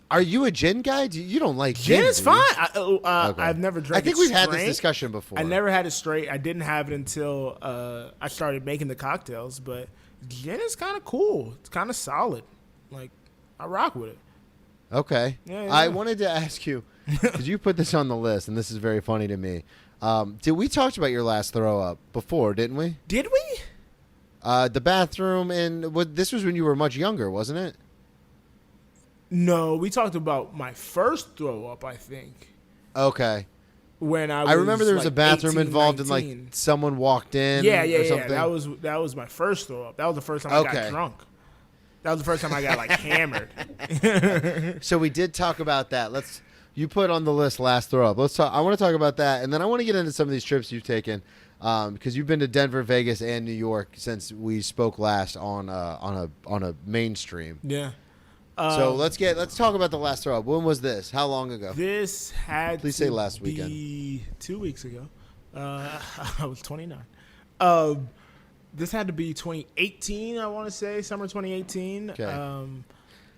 Are you a gin guy? You don't like gin? Gin Is fine. I've never drank. I think we've had this discussion before. I never had it straight. I didn't have it until I started making the cocktails. But gin is kind of cool. It's kind of solid. Like, I rock with it. Okay. Yeah. I wanted to ask you, because you put this on the list, and this is very funny to me. We talked about your last throw up before, didn't we? Did we? The bathroom, and this was when you were much younger, wasn't it? No, we talked about my first throw up, I think. Okay. When I remember there was like a bathroom 18, involved 19. and like someone walked in. Yeah. Or something. That was my first throw up. That was the first time I got drunk. That was the first time I got like hammered. So we did talk about that. You put on the list last throw up. Let's talk. I want to talk about that, and then I want to get into some of these trips you've taken, because you've been to Denver, Vegas, and New York since we spoke last on a mainstream. Yeah. So let's talk about the last throw up. When was this? How long ago? This had Please say last weekend. 2 weeks ago. I was 29. This had to be 2018. I want to say summer 2018. Okay.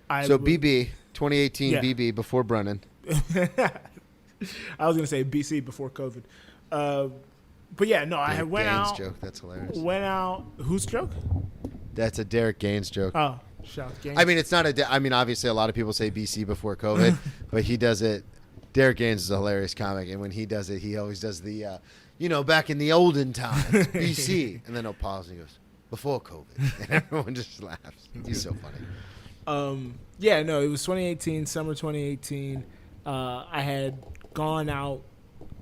BB 2018 BB before Brennan. I was gonna say BC before COVID. But yeah, no, I had went Gaines out. Joke. That's hilarious. Went out. Whose joke? That's a Derek Gaines joke. Oh. Shout Gaines. I mean, it's not obviously a lot of people say BC before COVID, but he does it. Derek Gaines is a hilarious comic, and when he does it, he always does the, back in the olden times, BC, and then he'll pause and he goes, before COVID, and everyone just laughs. He's so funny. Yeah, no, it was 2018, summer 2018. I had gone out.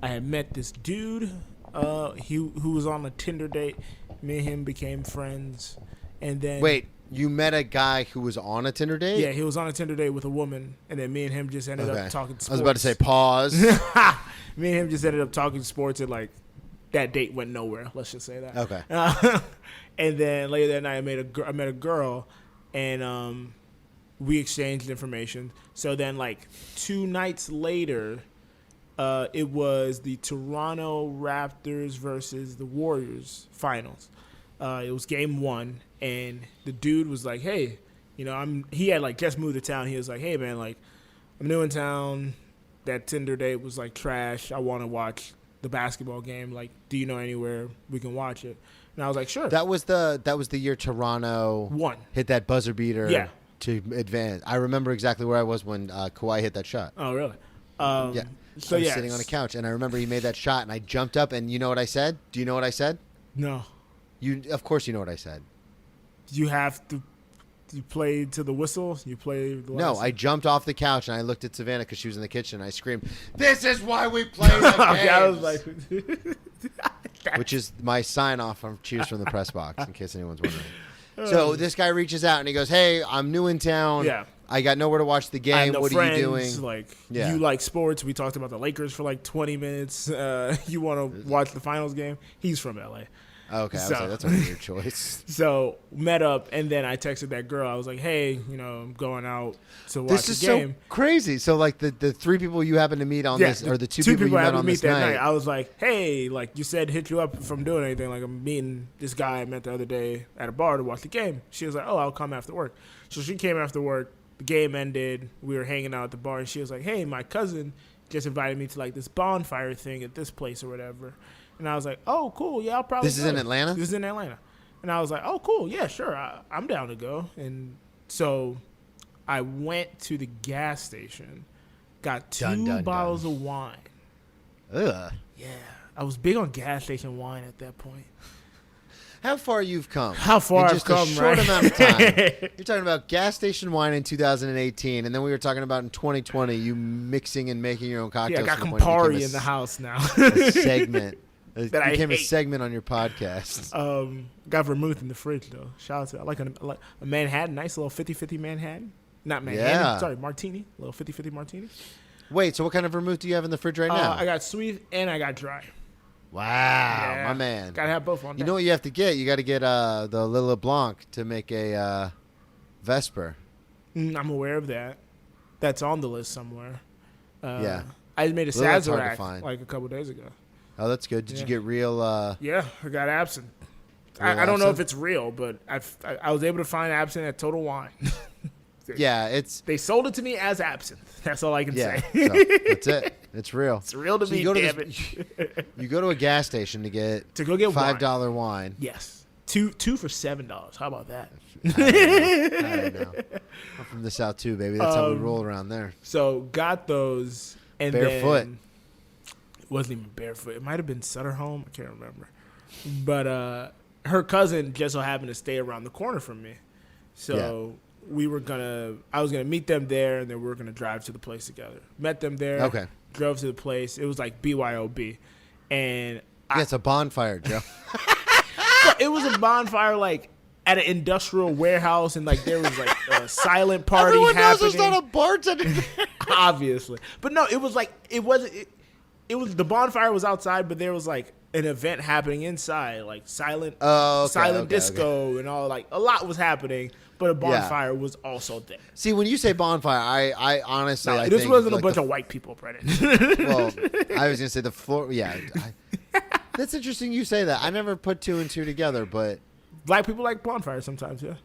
I had met this dude who was on a Tinder date. Me and him became friends, and then You met a guy who was on a Tinder date? Yeah, he was on a Tinder date with a woman, and then me and him just ended up talking sports. I was about to say pause. Me and him just ended up talking sports, and like that date went nowhere. Let's just say that. Okay. And then later that night, I met a girl, and we exchanged information. So then, like 2 nights later, it was the Toronto Raptors versus the Warriors finals. It was game 1, and the dude was like, "Hey, he had like just moved to town. He was like, "Hey, man, like I'm new in town. That Tinder date was like trash. I want to watch the basketball game. Like, do you know anywhere we can watch it?" And I was like, "Sure." That was the year Toronto won, hit that buzzer beater. Yeah. To advance. I remember exactly where I was when Kawhi hit that shot. Oh, really? Yeah. So I was sitting on a couch, and I remember he made that shot, and I jumped up, and you know what I said? Do you know what I said? No. Of course you know what I said. You have to You played to the whistle? You played the No, last I jumped off the couch and I looked at Savannah because she was in the kitchen. And I screamed, "This is why we play the games!" Okay, I was like... Which is my sign-off from Cheers from the Press Box, in case anyone's wondering. So this guy reaches out and he goes, "Hey, I'm new in town. Yeah. I got nowhere to watch the I have game. no What friends, are you doing?" Like, Yeah. you like sports. We talked about the Lakers for like 20 minutes. You want to watch the finals game? He's from L.A. Okay, I was So- like, that's a weird choice. So met up, and then I texted that girl. I was like, "Hey, I'm going out to watch This the is game." so crazy. So, like, the three people you happen to meet on this, or the two people you I met happened on to meet this that night. I was like, "Hey, like you said, hit you up if I'm doing anything. Like I'm meeting this guy I met the other day at a bar to watch the game." She was like, "Oh, I'll come after work." So she came after work. The game ended. We were hanging out at the bar, and she was like, "Hey, my cousin just invited me to like this bonfire thing at this place or whatever." And I was like, "Oh, cool. Yeah, I'll probably." This is go." in Atlanta? This is in Atlanta. And I was like, "Oh, cool. Yeah, sure. I'm down to go." And so I went to the gas station, got two bottles of wine. Ugh. Yeah, I was big on gas station wine at that point. How far you've come. How far in I've just come, a short right? amount of time. You're talking about gas station wine in 2018, and then we were talking about in 2020 you mixing and making your own cocktails. Yeah, I got to the point it Campari became in the house now. a segment. It That I became a hate. segment on your podcast. Got vermouth in the fridge though. Shout out to I like a Manhattan, nice little 50-50 Manhattan. Not Manhattan, Yeah. sorry, martini, little 50-50 martini. Wait, so what kind of vermouth do you have in the fridge right now? I got sweet and I got dry. Wow, Yeah. my man. Gotta have both on You deck. know what you have to get? You got to get the Lilla Blanc to make a Vesper. I'm aware of that. That's on the list somewhere. Yeah. I made a Well, that's hard to Sazerac find. like a couple days ago. Oh, that's good. Did you Yeah. get real? Yeah, I got absinthe. Real I don't know if absinthe? it's real, but I was able to find absinthe at Total Wine. Yeah, it's They sold it to me as absinthe. That's all I can yeah. say. So, that's it. It's real. It's real to So me, you go to damn this- it. You go to a gas station to get To go get $5 wine. Yes. Two for $7. How about that? I don't know. I'm from the South too, baby. That's how we roll around there. So got those and Barefoot. then it wasn't even barefoot. It might have been Sutter Home. I can't remember. But her cousin just so happened to stay around the corner from me. So I was gonna meet them there, and then we were gonna drive to the place together. Met them there. Okay. Drove to the place. It was like BYOB, and Yeah, it's a bonfire, Joe. it was a bonfire like at an industrial warehouse, and like there was like a silent party Everyone knows happening. there's not a bartender. Obviously, but no, it was like it wasn't. It was the bonfire was outside, but there was like an event happening inside, like silent disco and all. Like a lot was happening, but a bonfire was also there. See, when you say bonfire, I honestly, No, I this think wasn't like a bunch of white people, Brennan. Well, I was gonna say the floor. Yeah, that's interesting. You say that. I never put two and two together, but Black people like bonfires sometimes, yeah.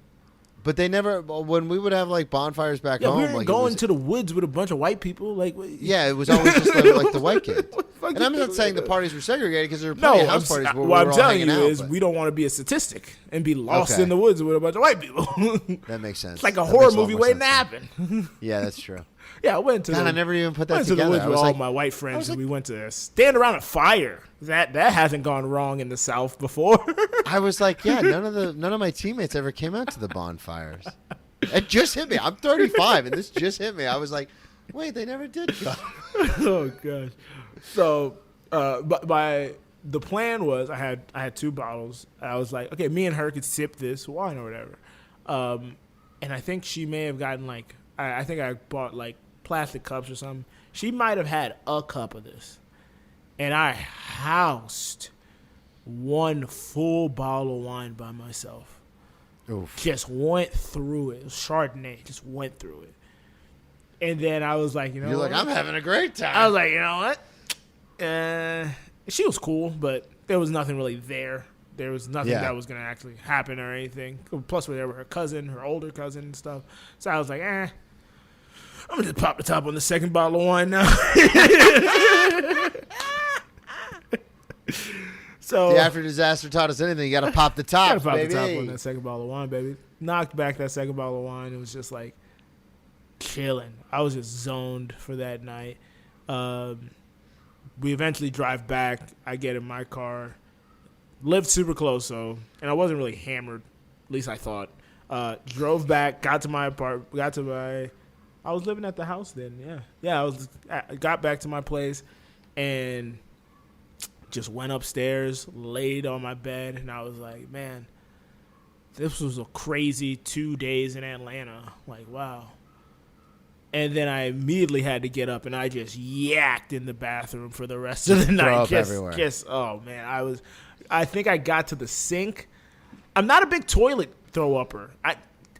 they never. When we would have like bonfires back Yeah, home, we were like going it was, to the woods with a bunch of white people. Like, yeah, it was always just like the white kids. fuck And I'm you not doing? saying the parties were segregated because there were No, plenty of house parties where we what were I'm all telling hanging you out. is but we don't want to be a statistic and be lost Okay. in the woods with a bunch of white people. that makes sense. It's like a That horror makes a lot movie more waiting to sense happen. Yeah, that's true. Yeah, I went to God, the, I never even put that went to the together. woods I with was all like, my white friends, like- and we went to stand around a fire. That hasn't gone wrong in the South before. I was like, yeah, none of my teammates ever came out to the bonfires. It just hit me. I'm 35, and this just hit me. I was like, wait, they never did go. Oh gosh. So, but the plan was I had two bottles. I was like, okay, me and her could sip this wine or whatever. And I think she may have gotten like I think I bought like plastic cups or something. She might have had a cup of this, and I housed one full bottle of wine by myself. Oof. Just went through it. It was Chardonnay. Just went through it. And then I was like, You're like, I'm having a great time. I was like, you know what? She was cool, but there was nothing really there. There was nothing that was going to actually happen or anything. Plus, we were there with her cousin, her older cousin and stuff. So I was like, I'm going to just pop the top on the second bottle of wine now. So the after disaster taught us anything. You got to pop the top, gotta pop baby. the top on that second bottle of wine, baby. Knocked back that second bottle of wine. It was just like chilling. I was just zoned for that night. We eventually drive back. I get in my car. Lived super close, and I wasn't really hammered. At least I thought. Drove back, got to my apartment, I was living at the house then, yeah. I got back to my place and just went upstairs, laid on my bed, and I was like, man, this was a crazy 2 days in Atlanta. Like, wow. And then I immediately had to get up, and I just yacked in the bathroom for the rest of the night. Everywhere. Oh man, I think I got to the sink. I'm not a big toilet throw upper.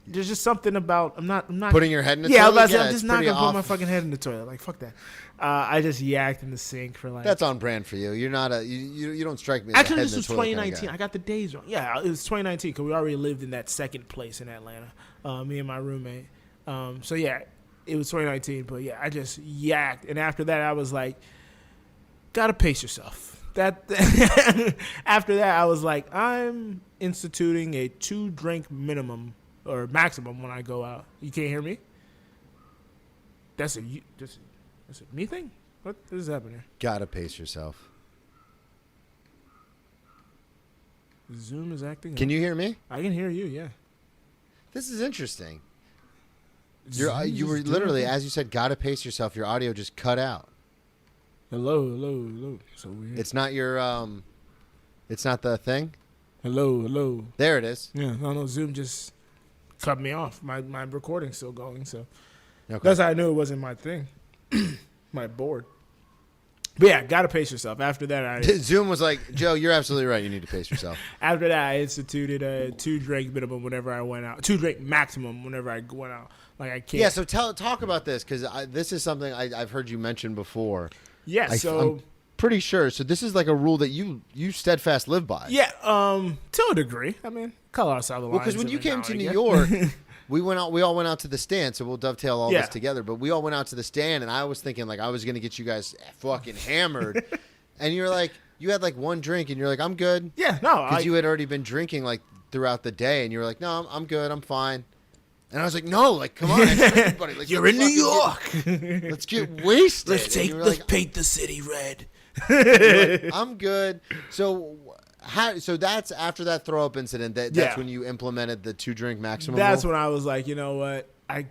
There's just something about I'm not putting your head in the toilet. toilet. I'm just not gonna put my fucking head in the toilet. Like, fuck that. I just yacked in the sink for like. That's on brand for you. You're not you don't strike me. Actually, as this was 2019. I got the days wrong. Yeah, it was 2019 because we already lived in that second place in Atlanta. Me and my roommate. So yeah. It was 2019, but yeah, I just yacked. And after that, I was like, gotta pace yourself. After that, I was like, I'm instituting a 2-drink minimum or maximum when I go out. You can't hear me? That's a me thing? What is happening? Gotta pace yourself. Zoom is acting Can up. you hear me? I can hear you, yeah. This is interesting. You were literally, as you said, gotta pace yourself. Your audio just cut out. Hello. So weird. It's not your, it's not the thing? Hello. There it is. Yeah, no, Zoom just cut me off. My recording's still going, so Okay. that's how I knew it wasn't my thing, my board. But yeah, gotta pace yourself. After that, Zoom was like, Joe, you're absolutely right. You need to pace yourself. After that, I instituted a 2-drink minimum whenever I went out. 2-drink maximum whenever I went out. Like I can't. Yeah, so talk about this because this is something I've heard you mention before. Yeah, I'm pretty sure. So this is like a rule that you steadfast live by. Yeah, to a degree. I mean, color outside the lines. Well, because when you came to New York, we all went out to the stand. So we'll dovetail all this together. But we all went out to the stand, and I was thinking like I was gonna get you guys fucking hammered, and you're like, you had like one drink, and you're like, I'm good. Yeah, no, because you had already been drinking like throughout the day, and you were like, no, I'm good, I'm fine. And I was like, no, like, come on, everybody. Like, you're in New York. Let's get wasted. Let's paint the city red. Like, I'm good. So that's after that throw up incident. That's when you implemented the 2-drink maximum. That's rule? when I was like, you know what? I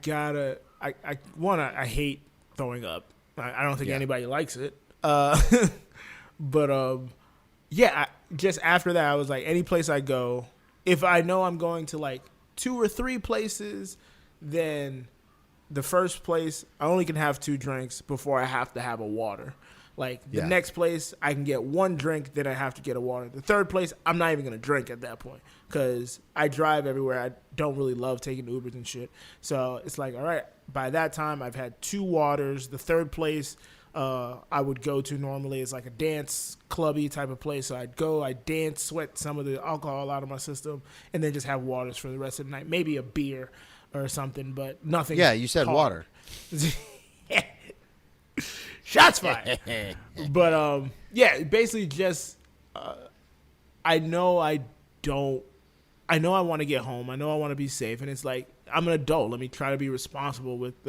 hate throwing up. I don't think anybody likes it. But just after that, I was like, any place I go, if I know I'm going to like 2 or 3 places, then the first place I only can have 2 drinks before I have to have a water. Like the next place I can get 1 drink, then I have to get a water. The third place I'm not even gonna drink at that point because I drive everywhere. I don't really love taking Ubers and shit. So it's like, all right, by that time I've had 2 waters. The third place I would go to normally is like a dance clubby type of place. So I'd go, I'd dance, sweat some of the alcohol out of my system, and then just have waters for the rest of the night. Maybe a beer or something, but nothing. Yeah, you said hard. water. Shots fired. But basically just I know I want to get home. I know I want to be safe, and it's like I'm an adult. Let me try to be responsible with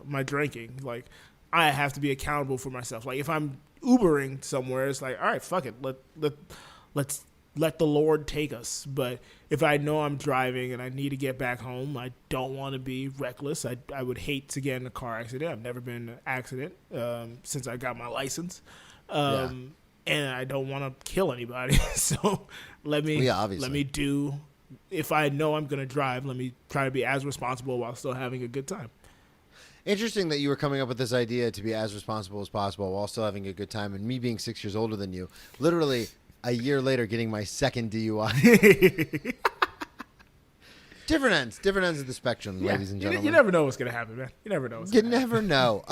my drinking. Like I have to be accountable for myself. Like if I'm Ubering somewhere, it's like, all right, fuck it. Let's let the Lord take us. But if I know I'm driving and I need to get back home, I don't want to be reckless. I would hate to get in a car accident. I've never been in an accident since I got my license. And I don't want to kill anybody. So let me do, if I know I'm going to drive, let me try to be as responsible while still having a good time. Interesting that you were coming up with this idea to be as responsible as possible while still having a good time, and me being 6 years older than you, literally a year later getting my second DUI. Different ends of the spectrum, ladies and gentlemen. You never know what's going to happen, man. You never know. You never know.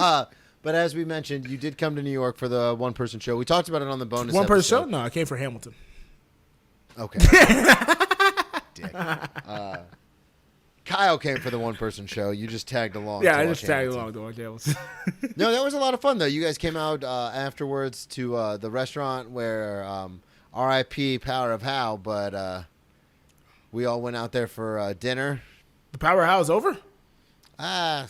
But as we mentioned, you did come to New York for the one-person show. We talked about it on the bonus One-person episode. show? No, I came for Hamilton. Okay. Dick. Kyle came for the one-person show. You just tagged along. Yeah, I just tagged along to watch Hamilton. No, that was a lot of fun, though. You guys came out afterwards to the restaurant where R.I.P. Power of How, but we all went out there for dinner. The Power of How is over? I'll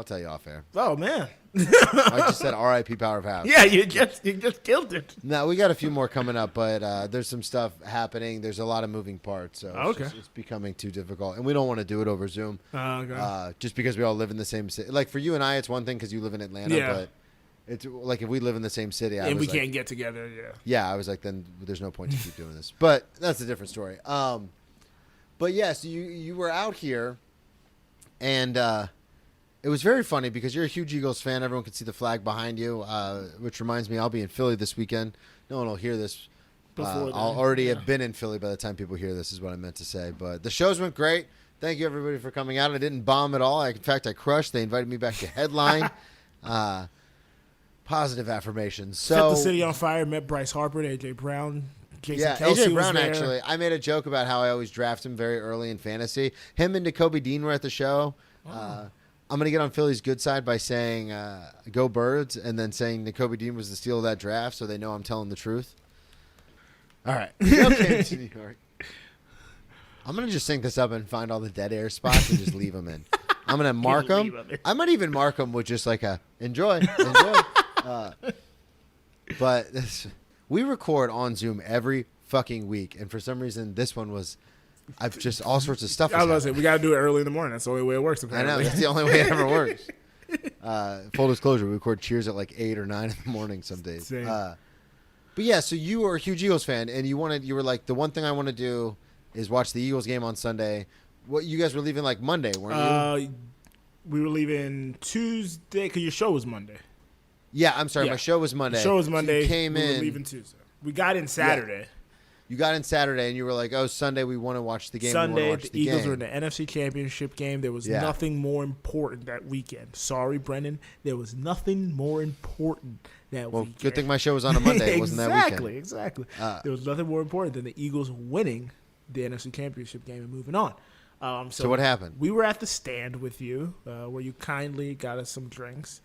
tell you off air. Oh, man. I just said R.I.P. Powerhouse. Yeah, you just killed it. No, we got a few more coming up, but there's some stuff happening. There's a lot of moving parts, so it's becoming too difficult, and we don't want to do it over Zoom. Just because we all live in the same city. Like for you and I, it's one thing because you live in Atlanta, but it's like if we live in the same city, and we can't get together. Yeah, I was like, then there's no point to keep doing this. But that's a different story. But yes, you were out here, and it was very funny because you're a huge Eagles fan. Everyone can see the flag behind you, which reminds me I'll be in Philly this weekend. No one will hear this. I'll already have been in Philly by the time people hear this is what I meant to say. But the shows went great. Thank you, everybody, for coming out. I didn't bomb at all. In fact, I crushed. They invited me back to headline. Positive affirmations. So, set the city on fire, met Bryce Harper, A.J. Brown. Jason Kelsey A.J. Brown, actually. I made a joke about how I always draft him very early in fantasy. Him and Nakobe Dean were at the show. I'm going to get on Philly's good side by saying go Birds and then saying Nakobe Dean was the steal of that draft so they know I'm telling the truth. All right. Okay, to New York. I'm going to just sync this up and find all the dead air spots and just leave them in. I'm going to mark them. I might even mark them with just like a enjoy. But we record on Zoom every fucking week. And for some reason, this one was... I've just all sorts of stuff. I was going to say, we got to do it early in the morning. That's the only way it works, apparently. I know. That's the only way it ever works. Full disclosure, we record Cheers at like 8 or 9 in the morning some days. But yeah, so you were a huge Eagles fan, and you were like, the one thing I want to do is watch the Eagles game on Sunday. What, you guys were leaving like Monday, weren't you? We were leaving Tuesday because your show was Monday. Yeah, I'm sorry. Yeah. My show was Monday. The show was Monday. So we were leaving Tuesday. We got in Saturday. Yeah. You got in Saturday, and you were like, oh, Sunday we want to watch the game. Sunday, the Eagles were in the NFC Championship game. There was nothing more important that weekend. Sorry, Brendan. There was nothing more important that weekend. Good thing my show was on a Monday. It wasn't that weekend. Exactly. There was nothing more important than the Eagles winning the NFC Championship game and moving on. So what happened? We were at the stand with you, where you kindly got us some drinks.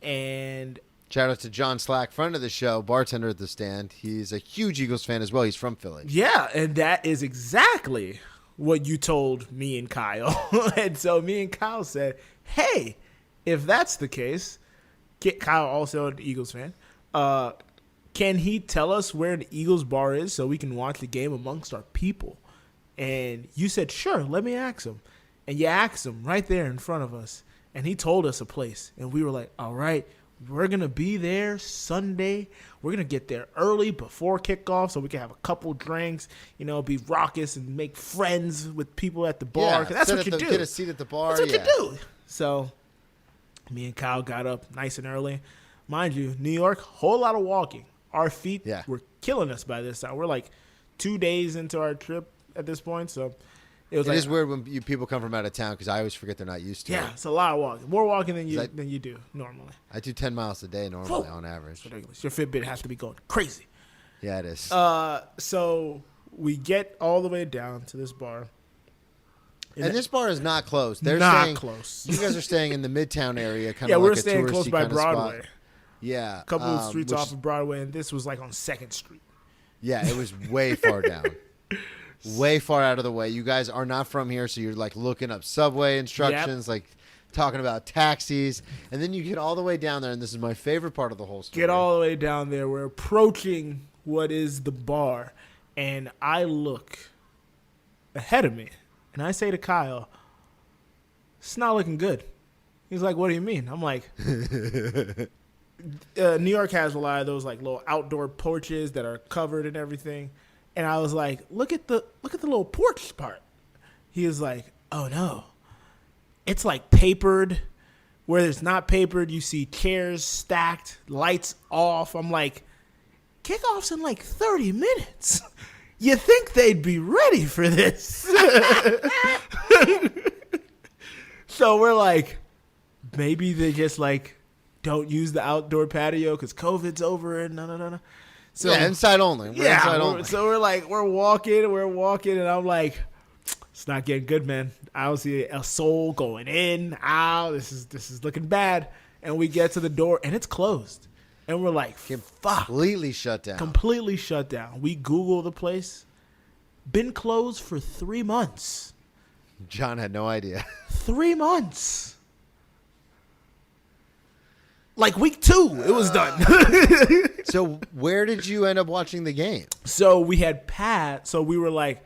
And shout out to John Slack, friend of the show, bartender at the stand. He's a huge Eagles fan as well. He's from Philly. Yeah, and that is exactly what you told me and Kyle. And so me and Kyle said, hey, if that's the case, Kyle also an Eagles fan, can he tell us where the Eagles bar is so we can watch the game amongst our people? And you said, sure, let me ask him. And you asked him right there in front of us. And he told us a place. And we were like, all right, we're going to be there Sunday. We're going to get there early before kickoff so we can have a couple drinks, be raucous and make friends with people at the bar. Yeah, that's what you do. Get a seat at the bar. That's what you do. So me and Kyle got up nice and early. Mind you, New York, whole lot of walking. Our feet were killing us by this time. We're like 2 days into our trip at this point, so it is weird when people come from out of town because I always forget they're not used to it. Yeah, it's a lot of walking. More walking than you do normally. I do 10 miles a day normally on average. It's ridiculous. Your Fitbit has to be going crazy. Yeah, it is. So we get all the way down to this bar. And this bar is not close. They're not close. You guys are staying in the Midtown area, kind of like we're a staying close by Broadway. Spot. Yeah. A couple of streets off of Broadway, and this was like on 2nd Street. Yeah, it was way far down. Way far out of the way. You guys are not from here, so you're like looking up subway instructions, like talking about taxis. And then you get all the way down there, and this is my favorite part of the whole story. Get all the way down there. We're approaching what is the bar, and I look ahead of me, and I say to Kyle, it's not looking good. He's like, what do you mean? I'm like, New York has a lot of those like little outdoor porches that are covered and everything. And I was like, look at the little porch part. He was like, oh no. It's like papered. Where it's not papered, you see chairs stacked, lights off. I'm like, kickoff's in like 30 minutes. You think they'd be ready for this? So we're like, maybe they just like don't use the outdoor patio because COVID's over and no. So, inside only. Inside only. So we're walking, and I'm like, it's not getting good, man. I don't see a soul going in, out. This is looking bad. And we get to the door, and it's closed. And we're like, fuck. Completely shut down. Completely shut down. We Google the place. Been closed for 3 months. John had no idea. 3 months. Like week 2, it was done. So where did you end up watching the game? So we had Pat. So we were like,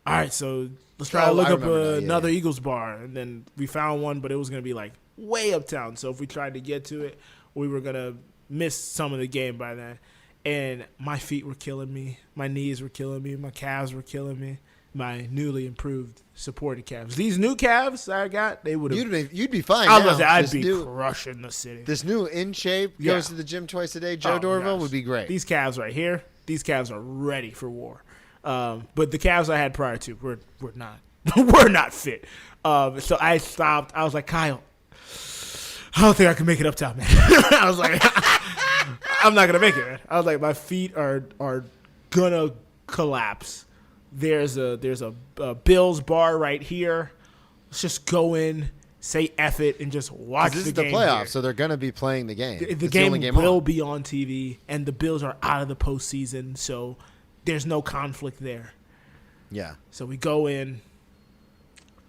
all right, so let's try to look up another Eagles bar. And then we found one, but it was going to be like way uptown. So if we tried to get to it, we were going to miss some of the game by then. And my feet were killing me. My knees were killing me. My calves were killing me. My newly improved supported calves. These new calves I got, they would have. You'd be fine. I was gonna say, I'd be crushing the city. This new in shape goes to the gym twice a day. Joe Dorvil would be great. These calves right here, these calves are ready for war. But the calves I had prior to were not were not fit. So I stopped. I was like, Kyle, I don't think I can make it uptown, man. I was like, I'm not gonna make it, man. I was like, my feet are gonna collapse. There's a Bills bar right here. Let's just go in, say F it, and just watch the game. This is the playoffs, here. so they're going to be playing the game. The game will be on TV, and the Bills are out of the postseason, so there's no conflict there. Yeah. So we go in,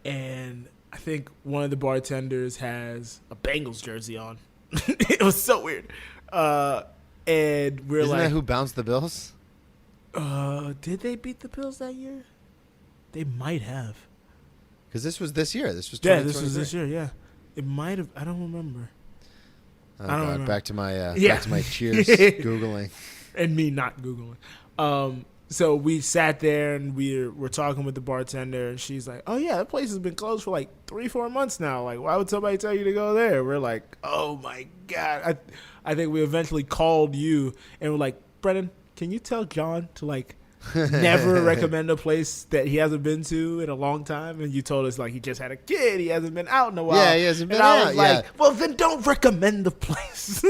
and I think one of the bartenders has a Bengals jersey on. It was so weird. And we're Isn't that who bounced the Bills? Did they beat the Bills that year? They might have. Because this was this year. This was 2023. Yeah, this was this year. Yeah, it might have. I don't remember. Oh, I don't remember. Back to my cheers googling, and me not googling. So we sat there and we're talking with the bartender, and she's like, "Oh yeah, that place has been closed for like 3-4 months now. Like, why would somebody tell you to go there?" We're like, "Oh my god!" I think we eventually called you and we're like, "Brennan, can you tell John to like never recommend a place that he hasn't been to in a long time?" And you told us like he just had a kid, he hasn't been out in a while. Yeah, he hasn't been out. I was like, well, then don't recommend the place.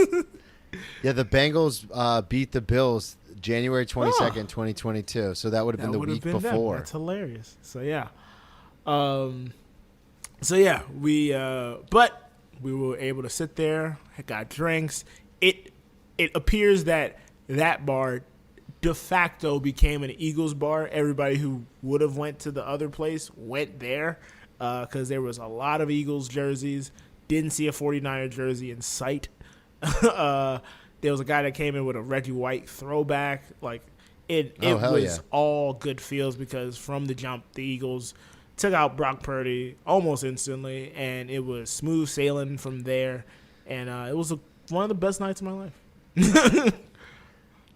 Yeah, the Bengals beat the Bills January 22nd, 2022. So that would have been the week before. That's hilarious. So yeah, but we were able to sit there, got drinks. It appears that bar de facto became an Eagles bar. Everybody who would have went to the other place went there because there was a lot of Eagles jerseys. Didn't see a 49er jersey in sight. There was a guy that came in with a Reggie White throwback. Like it was all good feels because from the jump, the Eagles took out Brock Purdy almost instantly, and it was smooth sailing from there. And it was one of the best nights of my life.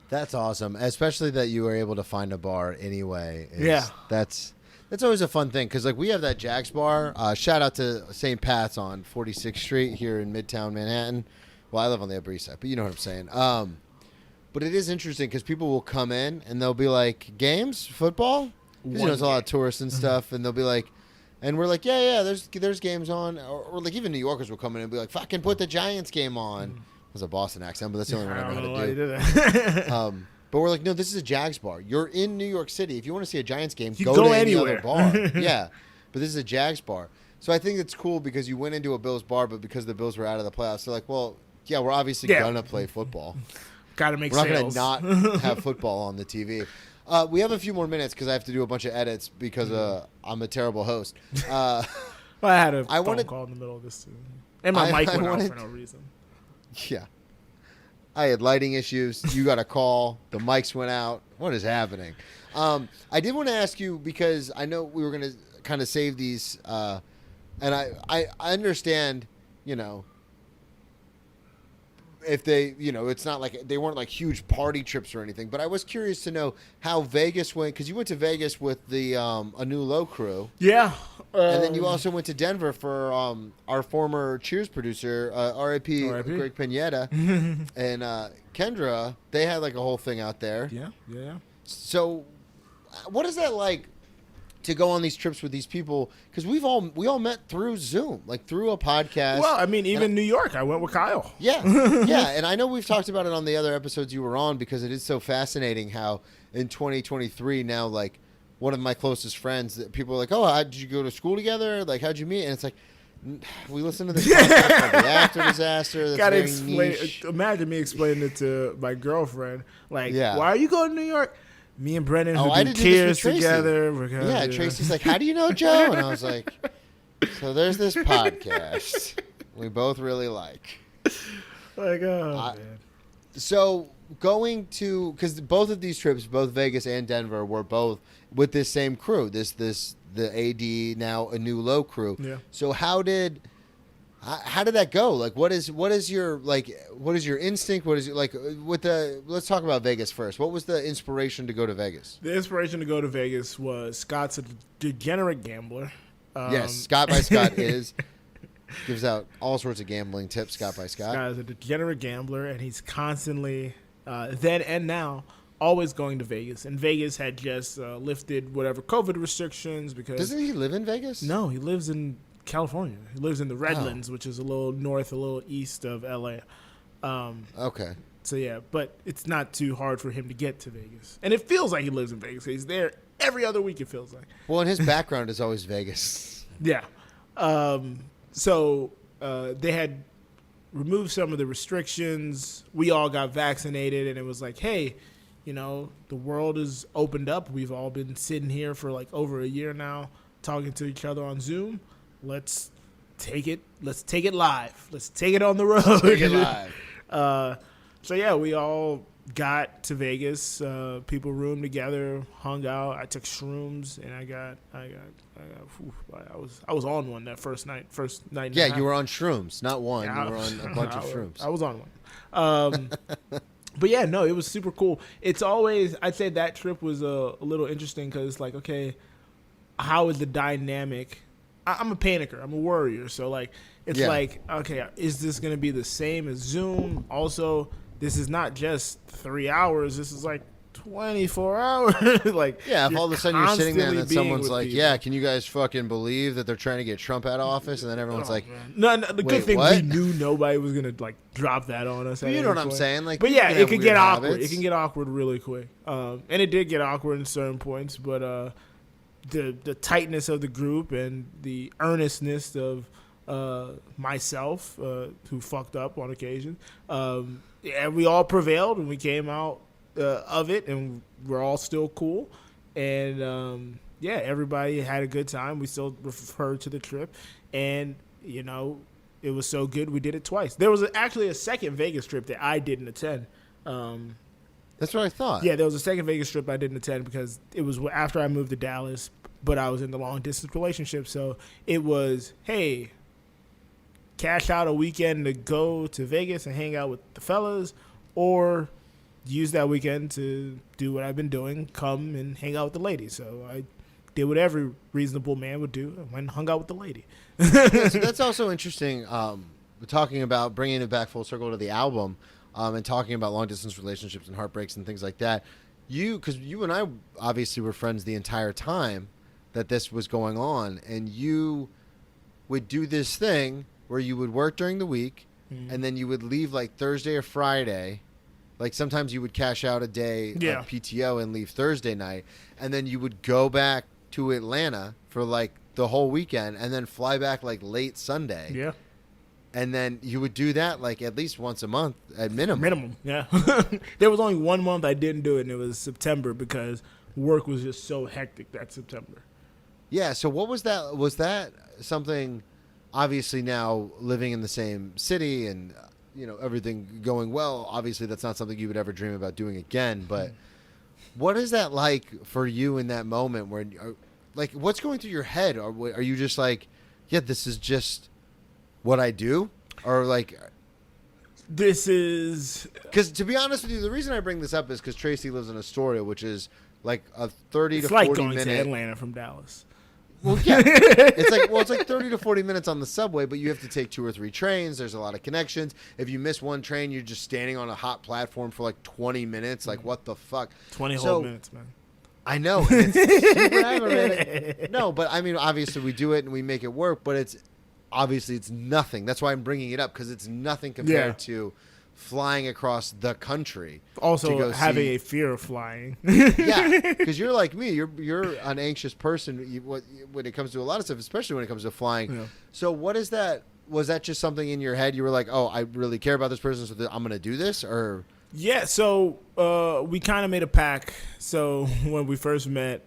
That's awesome, especially that you were able to find a bar anyway. That's always a fun thing because like we have that Jack's bar. Shout out to St. Pat's on 46th Street here in Midtown Manhattan. Well, I live on the Upper East Side, but you know what I'm saying. But it is interesting because people will come in and they'll be like, "Games, football." Because there's a lot of tourists and stuff, and they'll be like, and we're like, yeah, there's games on, or like even New Yorkers will come in and be like, "Fucking put the Giants game on." It was a Boston accent, but that's the only one I know how to do. But we're like, no, this is a Jags bar. You're in New York City. If you want to see a Giants game, go to any other bar. Yeah, but this is a Jags bar. So I think it's cool because you went into a Bills bar, but because the Bills were out of the playoffs, they're like, well, yeah, we're obviously gonna play football. Got to make sales. We're not going to not have football on the TV. We have a few more minutes because I have to do a bunch of edits because I'm a terrible host. I had a phone call in the middle of this too. And my mic went out for no reason. Yeah. I had lighting issues. You got a call. The mics went out. What is happening? I did want to ask you because I know we were going to kind of save these. And I understand, if they, it's not like they weren't like huge party trips or anything, but I was curious to know how Vegas went because you went to Vegas with the A New Low crew. Yeah. And then you also went to Denver for our former Cheers producer, R.I.P. Greg Pineda, and Kendra. They had like a whole thing out there. Yeah. So what is that like to go on these trips with these people? Because we all met through Zoom, like through a podcast. Well, I mean, even New York, I went with Kyle. Yeah. And I know we've talked about it on the other episodes you were on because it is so fascinating how in 2023 now, like one of my closest friends, that people are like, "Oh, did you go to school together? Like, how'd you meet?" And it's like, we listen to this podcast about the after disaster. That's Gotta explain. Niche. Imagine me explaining it to my girlfriend. Like, why are you going to New York? Me and Brennan who do Cheers together. Tracy's like, "How do you know Joe?" And I was like, "So there's this podcast we both really like." Like, man. Man. So going to, because both of these trips, both Vegas and Denver, were both with this same crew. The AD, now a new low crew. Yeah. So how did that go? Like, what is your instinct? What is it like with the? Let's talk about Vegas first. What was the inspiration to go to Vegas? The inspiration to go to Vegas was Scott's a degenerate gambler. Yes, Scott by Scott gives out all sorts of gambling tips. Scott by Scott. Scott is a degenerate gambler, and he's constantly, then and now, always going to Vegas. And Vegas had just lifted whatever COVID restrictions because... Doesn't he live in Vegas? No, he lives in California. He lives in the Redlands, which is a little north, a little east of L.A. Okay. So, yeah, but it's not too hard for him to get to Vegas. And it feels like he lives in Vegas. He's there every other week, it feels like. Well, and his background is always Vegas. Yeah. So they had removed some of the restrictions. We all got vaccinated, and it was like, hey, the world is opened up. We've all been sitting here for like over a year now, talking to each other on Zoom. Let's take it. Let's take it live. Let's take it on the road. Take it live. So yeah, we all got to Vegas. People roomed together, hung out. I took shrooms, and I was on one that first night. Yeah, you were on shrooms, not one. Yeah, you were on a bunch of shrooms. I was on one. But yeah, no, it was super cool. It's always, I'd say that trip was a little interesting because it's like, okay, how is the dynamic? I'm a panicker. I'm a worrier. So like, it's like, okay, is this going to be the same as Zoom? Also, this is not just 3 hours. This is like 24 hours. Like, yeah, if all of a sudden you're sitting there and then someone's like, people. yeah, can you guys fucking believe that they're trying to get Trump out of office? And then everyone's like, man. No, the good thing what? we knew nobody was going to like drop that on us. You know what I'm saying? Like, but yeah, it could get awkward. Habits. It can get awkward really quick. And it did get awkward in certain points, but the tightness of the group and the earnestness of myself, who fucked up on occasion, and we all prevailed and we came out of it, and we're all still cool. And yeah, everybody had a good time. We still refer to the trip, and it was so good we did it twice. There was actually a second Vegas trip that I didn't attend. That's what I thought. Yeah, there was a second Vegas trip I didn't attend because it was after I moved to Dallas, but I was in the long distance relationship. So it was, hey, cash out a weekend to go to Vegas and hang out with the fellas, or use that weekend to do what I've been doing, come and hang out with the lady. So I did what every reasonable man would do and went and hung out with the lady. Yeah, so that's also interesting, talking about bringing it back full circle to the album, and talking about long-distance relationships and heartbreaks and things like that. Because you and I obviously were friends the entire time that this was going on, and you would do this thing where you would work during the week, and then you would leave like Thursday or Friday. Like sometimes you would cash out a day of PTO and leave Thursday night, and then you would go back to Atlanta for like the whole weekend and then fly back like late Sunday. Yeah. And then you would do that like at least once a month at minimum. Yeah. There was only 1 month I didn't do it, and it was September because work was just so hectic that September. Yeah, so what was that? Was that something, obviously now living in the same city and, everything going well, obviously that's not something you would ever dream about doing again, but what is that like for you in that moment where, like, what's going through your head? Are you just like, yeah, this is just what I do? Or like... This is... Because to be honest with you, the reason I bring this up is because Tracy lives in Astoria, which is like a 30 to 40 minute... It's like going to Atlanta from Dallas. Well, yeah. It's like 30 to 40 minutes on the subway, but you have to take 2 or 3 trains. There's a lot of connections. If you miss one train, you're just standing on a hot platform for like 20 minutes. Like, what the fuck? 20 whole minutes, man. I know. And it's super aggravating. No, but I mean, obviously we do it and we make it work, but it's nothing. That's why I'm bringing it up, because it's nothing compared to flying across the country. Also having a fear of flying. Yeah, because you're like me. You're an anxious person when it comes to a lot of stuff, especially when it comes to flying. Yeah. So what is that? Was that just something in your head? You were like, oh, I really care about this person, so I'm going to do this? Or... Yeah, so we kind of made a pact. So when we first met,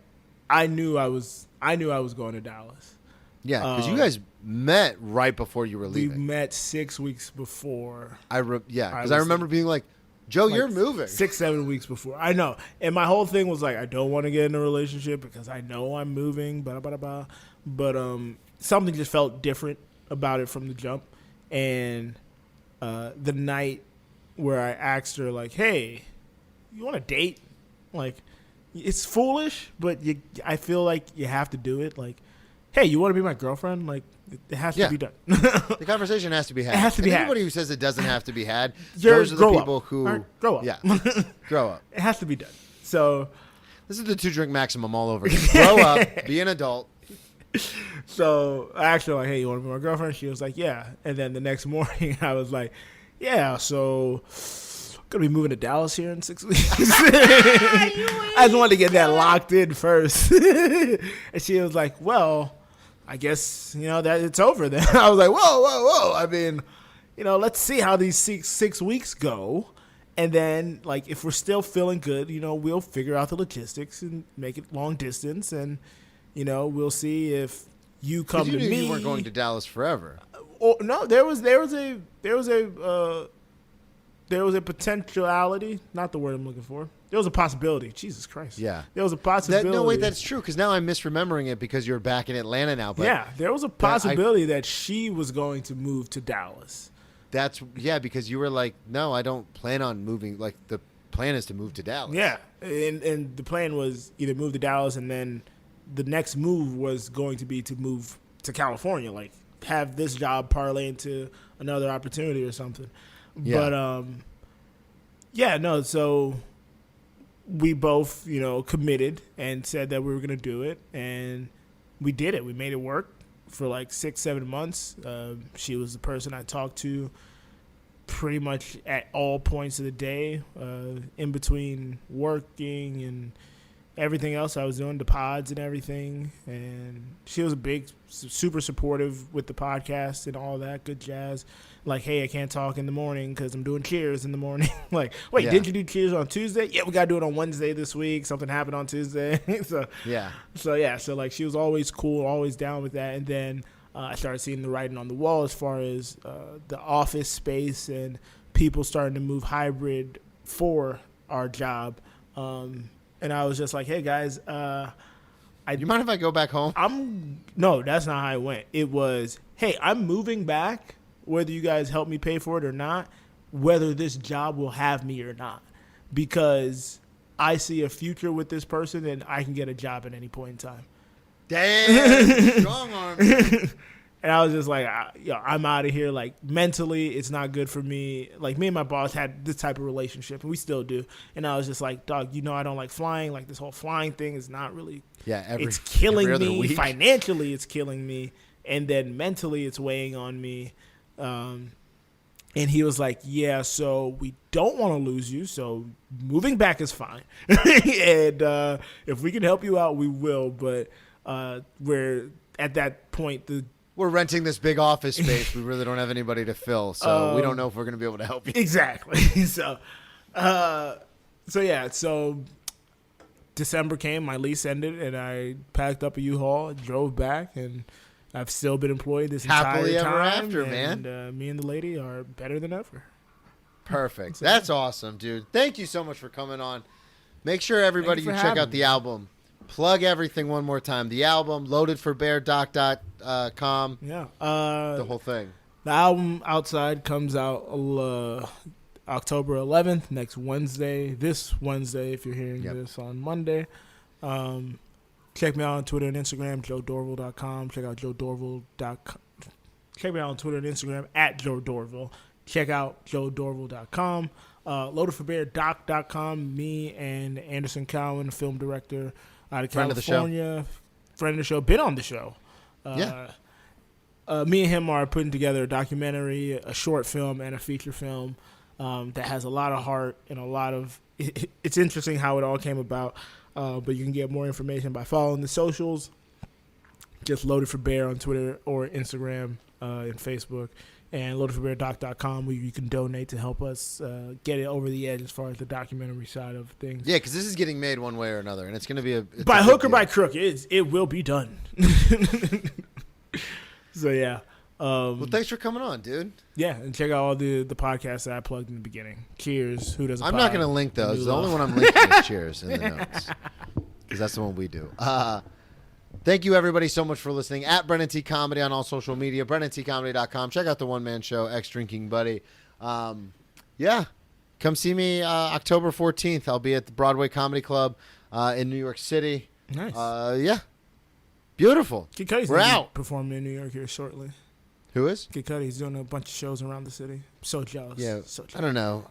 I knew I was going to Dallas. Yeah, because you guys met right before you were We leaving. met 6 weeks before. Because I remember being like, Joe, Like you're moving. 6-7 weeks before. I know. And my whole thing was like, I don't want to get in a relationship because I know I'm moving, blah, blah, blah. But something just felt different about it from the jump. And the night where I asked her, like, hey, you want to date? Like, it's foolish, but I feel like you have to do it. Like, hey, you want to be my girlfriend? Like, it has to be done. The conversation has to be had. It has to be had. Anybody who says it doesn't have to be had, You're- those are the grow people up. who... Right, grow up. Yeah, grow up. It has to be done. So... This is the 2-drink maximum all over again. Grow up, be an adult. So I asked her, like, hey, you want to be my girlfriend? She was like, yeah. And then the next morning, I was like, yeah, so going to be moving to Dallas here in 6 weeks. I just wanted to get that locked in first. And she was like, well, I guess, that it's over then. I was like, whoa. I mean, let's see how these six weeks go. And then, like, if we're still feeling good, we'll figure out the logistics and make it long distance. And, we'll see if you come to me. You weren't going to Dallas forever. Oh, no, there was a potentiality, not the word I'm looking for. There was a possibility. Jesus Christ. Yeah. There was a possibility. No, wait, that's true, because now I'm misremembering it because you're back in Atlanta now. But yeah, there was a possibility that she was going to move to Dallas. Because you were like, no, I don't plan on moving. Like, the plan is to move to Dallas. Yeah, and the plan was either move to Dallas, and then the next move was going to be to move to California, like have this job parlay into another opportunity or something. Yeah. But so we both, committed and said that we were going to do it, and we did it. We made it work for like 6-7 months. She was the person I talked to pretty much at all points of the day, in between working and everything else I was doing, the pods and everything. And she was super supportive with the podcast and all that good jazz. Like, hey, I can't talk in the morning because I'm doing Cheers in the morning. Like, wait, didn't you do Cheers on Tuesday? Yeah, we got to do it on Wednesday this week. Something happened on Tuesday. So like, she was always cool, always down with that. And then I started seeing the writing on the wall as far as the office space and people starting to move hybrid for our job. And I was just like, hey, guys, you mind if I go back home? No, that's not how it went. It was, hey, I'm moving back, whether you guys help me pay for it or not, whether this job will have me or not, because I see a future with this person and I can get a job at any point in time. Damn, strong arm. And I was just like, I'm out of here. Like, mentally, it's not good for me. Like, me and my boss had this type of relationship, and we still do. And I was just like, dog, I don't like flying. Like, this whole flying thing is not really. Yeah, it's killing every other me. week. Financially, it's killing me. And then mentally, it's weighing on me. And he was like, yeah, so we don't want to lose you. So moving back is fine. And if we can help you out, we will. But we're at that point, we're renting this big office space. We really don't have anybody to fill, so we don't know if we're going to be able to help you. Exactly. So December came, my lease ended, and I packed up a U-Haul, drove back, and I've still been employed this Happily entire time. ever after, and, man. Me and the lady are better than ever. Perfect. That's awesome, dude. Thank you so much for coming on. Make sure everybody you check out the album. Plug everything one more time. The album, loadedforbeardoc.com. Yeah. The whole thing. The album Outside comes out October 11th, next Wednesday. This Wednesday, if you're hearing this on Monday. Check me out on Twitter and Instagram, joedorvil.com. Check out joedorvil.com. Check me out on Twitter and Instagram, at joedorvil. Check out joedorvil.com. Loadedforbeardoc.com. Me and Anderson Cowan, film director out of California. Friend of the show. Been on the show. Me and him are putting together a documentary, a short film, and a feature film that has a lot of heart and a lot of... It's interesting how it all came about, but you can get more information by following the socials. Just Loaded for Bear on Twitter or Instagram and Facebook. And loadedforbeardoc.com, where you can donate to help us get it over the edge as far as the documentary side of things. Yeah, because this is getting made one way or another, and it's going to be by hook or by crook. It will be done. So yeah. Well, thanks for coming on, dude. Yeah, and check out all the podcasts that I plugged in the beginning. Cheers. Who doesn't? I'm not going to link those. The only one I'm linking is Cheers in the notes. Because that's the one we do. Thank you, everybody, so much for listening. At Brennan T Comedy on all social media. BrennanTComedy.com. Check out the one-man show, Ex-Drinking Buddy. Yeah. Come see me October 14th. I'll be at the Broadway Comedy Club in New York City. Nice. Yeah. Beautiful. Kid Cudi's We're out. Performing in New York here shortly. Who is? Kid Cudi's doing a bunch of shows around the city. I'm so jealous. Yeah. So jealous. I don't know.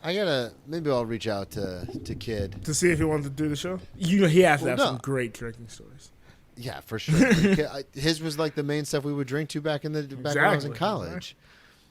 Maybe I'll reach out to Kid. To see if he wants to do the show? He has to have no. some great drinking stories. Yeah, for sure. His was like the main stuff we would drink to back when I was in college.